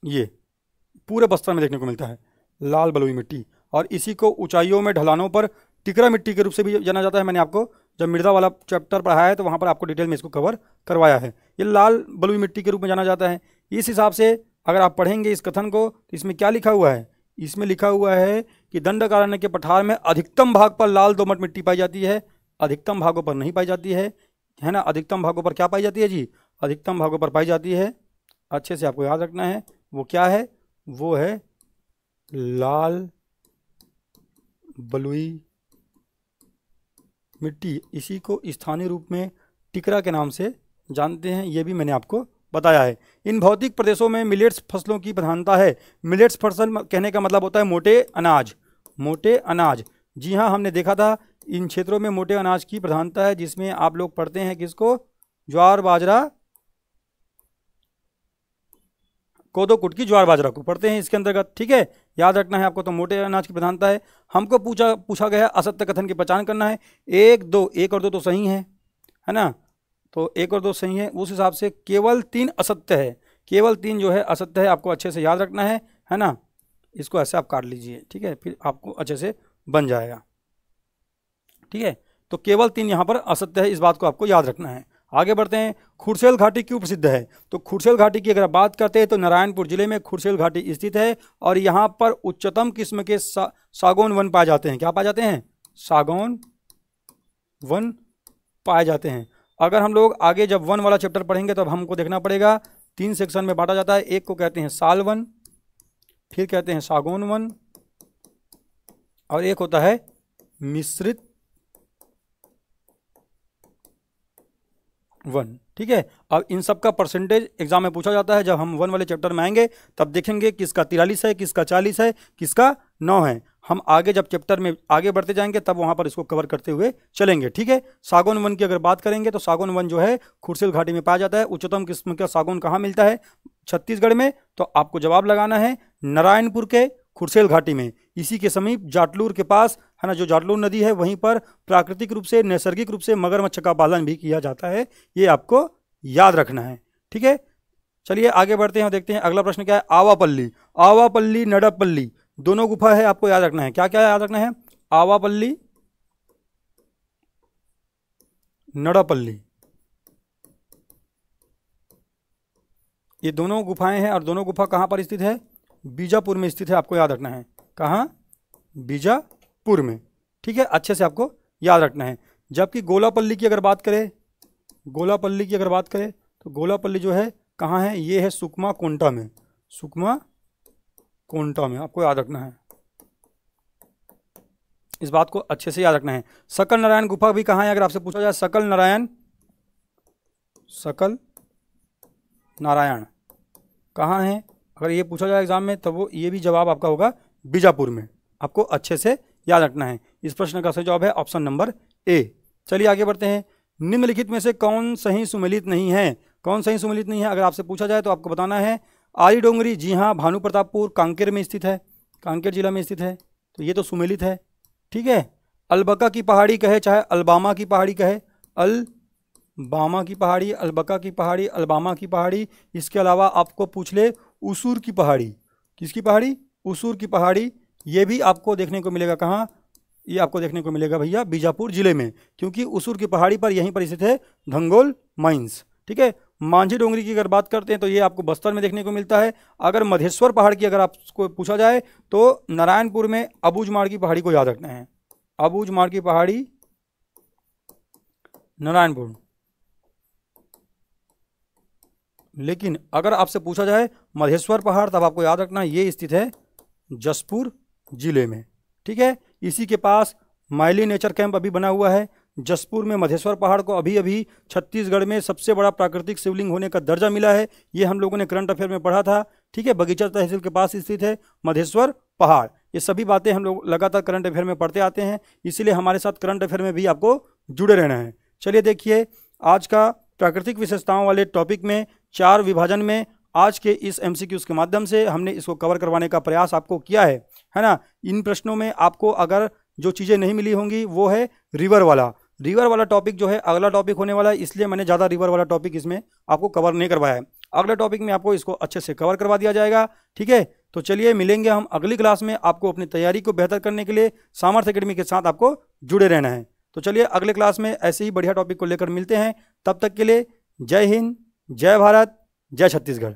ये पूरे बस्तर में देखने को मिलता है लाल बलुई मिट्टी, और इसी को ऊंचाइयों में ढलानों पर टिकरा मिट्टी के रूप से भी जाना जाता है। मैंने आपको जब मृदा वाला चैप्टर पढ़ाया है तो वहाँ पर आपको डिटेल में इसको कवर करवाया है। ये लाल बलुई मिट्टी के रूप में जाना जाता है। इस हिसाब से अगर आप पढ़ेंगे इस कथन को तो इसमें क्या लिखा हुआ है, इसमें लिखा हुआ है कि दंडकारण्य के पठार में अधिकतम भाग पर लाल दोमट मिट्टी पाई जाती है, अधिकतम भागों पर नहीं पाई जाती है ना। अधिकतम भागों पर क्या पाई जाती है जी, अधिकतम भागों पर पाई जाती है, अच्छे से आपको याद रखना है। वो क्या है, वो है लाल बलुई मिट्टी। इसी को स्थानीय रूप में टिकरा के नाम से जानते हैं, ये भी मैंने आपको बताया है। इन भौतिक प्रदेशों में मिलेट्स फसलों की प्रधानता है। मिलेट्स फसल कहने का मतलब होता है मोटे अनाज, मोटे अनाज। जी हाँ, हमने देखा था इन क्षेत्रों में मोटे अनाज की प्रधानता है, जिसमें आप लोग पढ़ते हैं किसको, ज्वार बाजरा, कोदो कुटकी ज्वार बाजरा को पढ़ते हैं इसके अंतर्गत, ठीक है। याद रखना है आपको, तो मोटे अनाज की प्रधानता है। हमको पूछा गया असत्य कथन की पहचान करना है। 1 और 2 तो सही है ना, तो 1 और 2 सही है। उस हिसाब से केवल 3 असत्य है, केवल 3 जो है असत्य है, आपको अच्छे से याद रखना है ना। इसको ऐसे आप काट लीजिए, ठीक है, फिर आपको अच्छे से बन जाएगा, ठीक है। तो केवल 3 यहाँ पर असत्य है, इस बात को आपको याद रखना है। आगे बढ़ते हैं। खुरसेल घाटी क्यों प्रसिद्ध है? तो खुरसेल घाटी की अगर बात करते हैं तो नारायणपुर जिले में खुरसेल घाटी स्थित है और यहाँ पर उच्चतम किस्म के सागौन वन पाए जाते हैं। क्या पाए जाते हैं? सागौन वन पाए जाते हैं। अगर हम लोग आगे जब वन वाला चैप्टर पढ़ेंगे तब हमको देखना पड़ेगा, 3 सेक्शन में बांटा जाता है। एक को कहते हैं साल वन, फिर कहते हैं सागौन वन, और एक होता है मिश्रित वन, ठीक है। अब इन सब का परसेंटेज एग्जाम में पूछा जाता है। जब हम वन वाले चैप्टर में आएंगे तब देखेंगे किसका 43 है, किसका 40 है, किसका 9 है। हम आगे जब चैप्टर में आगे बढ़ते जाएंगे तब वहां पर इसको कवर करते हुए चलेंगे, ठीक है। सागौन वन की अगर बात करेंगे तो सागौन वन जो है खुरसेल घाटी में पाया जाता है। उच्चतम किस्म का सागौन कहाँ मिलता है? छत्तीसगढ़ में। तो आपको जवाब लगाना है नारायणपुर के खुरसेल घाटी में, इसी के समीप जाटलूर के पास है ना, जो जाटलूर नदी है वहीं पर प्राकृतिक रूप से, नैसर्गिक रूप से मगरमच्छ का पालन भी किया जाता है। ये आपको याद रखना है, ठीक है। चलिए आगे बढ़ते हैं और देखते हैं अगला प्रश्न क्या है। आवापल्ली, आवापल्ली, नड़पल्ली दोनों गुफा है, आपको याद रखना है। क्या क्या याद रखना है? आवापल्ली, नड़पल्ली, ये दोनों गुफाएं हैं और दोनों गुफा कहां पर स्थित है? बीजापुर में स्थित है, आपको याद रखना है। कहां? बीजापुर में, ठीक है, अच्छे से आपको याद रखना है। जबकि गोलापल्ली की अगर बात करें, गोलापल्ली की अगर बात करें तो गोलापल्ली जो है कहाँ है? ये है सुकमा कोंटा में, सुकमा कोंटा में, आपको याद रखना है, इस बात को अच्छे से याद रखना है। सकल नारायण गुफा भी कहाँ है? अगर आपसे पूछा जाए सकल नारायण, सकल नारायण कहाँ है, अगर ये पूछा जाए एग्जाम में, तब वो ये भी जवाब आपका होगा बीजापुर में, आपको अच्छे से याद रखना है। इस प्रश्न का सही जवाब है ऑप्शन नंबर ए। चलिए आगे बढ़ते हैं। निम्नलिखित में से कौन सही सुमेलित नहीं है? कौन सही सुमेलित नहीं है अगर आपसे पूछा जाए तो आपको बताना है। आरी डोंगरी, जी हाँ, भानु प्रतापपुर कांकेर में स्थित है, कांकेर जिला में स्थित है, तो ये तो सुमेलित है, ठीक है। अलबका की पहाड़ी कहे चाहे अलबामा की पहाड़ी कहे, अलबामा की पहाड़ी, अलबका की पहाड़ी, अलबामा की पहाड़ी, इसके अलावा आपको पूछ ले उसूर की पहाड़ी, किसकी पहाड़ी? उसूर की पहाड़ी, ये भी आपको देखने को मिलेगा कहाँ? ये आपको देखने को मिलेगा भैया बीजापुर जिले में, क्योंकि उसूर की पहाड़ी पर यहीं पर स्थित है धंगोल माइंस, ठीक है। मांझी डोंगरी की अगर बात करते हैं तो ये आपको बस्तर में देखने को मिलता है। अगर मधेश्वर पहाड़ की अगर आपको पूछा जाए तो नारायणपुर में अबूझमाड़ की पहाड़ी को याद रखना है, अबूझमाड़ की पहाड़ी नारायणपुर। लेकिन अगर आपसे पूछा जाए मधेश्वर पहाड़, तब आपको याद रखना ये स्थित है जसपुर जिले में, ठीक है। इसी के पास माइली नेचर कैंप अभी बना हुआ है जसपुर में। मधेश्वर पहाड़ को अभी अभी छत्तीसगढ़ में सबसे बड़ा प्राकृतिक शिवलिंग होने का दर्जा मिला है, ये हम लोगों ने करंट अफेयर में पढ़ा था, ठीक है। बगीचा तहसील के पास स्थित है मधेश्वर पहाड़। ये सभी बातें हम लोग लगातार करंट अफेयर में पढ़ते आते हैं, इसीलिए हमारे साथ करंट अफेयर में भी आपको जुड़े रहना है। चलिए देखिए, आज का प्राकृतिक विशेषताओं वाले टॉपिक में 4 विभाजन में आज के इस एमसीक्यूज के माध्यम से हमने इसको कवर करवाने का प्रयास आपको किया है ना। इन प्रश्नों में आपको अगर जो चीज़ें नहीं मिली होंगी वो है रिवर वाला टॉपिक जो है अगला टॉपिक होने वाला है, इसलिए मैंने ज़्यादा रिवर वाला टॉपिक इसमें आपको कवर नहीं करवाया है। अगला टॉपिक में आपको इसको अच्छे से कवर करवा दिया जाएगा, ठीक है। तो चलिए मिलेंगे हम अगली क्लास में। आपको अपनी तैयारी को बेहतर करने के लिए सामर्थ्य एकेडमी के साथ आपको जुड़े रहना है। तो चलिए अगले क्लास में ऐसे ही बढ़िया टॉपिक को लेकर मिलते हैं। तब तक के लिए जय हिंद, जय भारत, जय छत्तीसगढ़।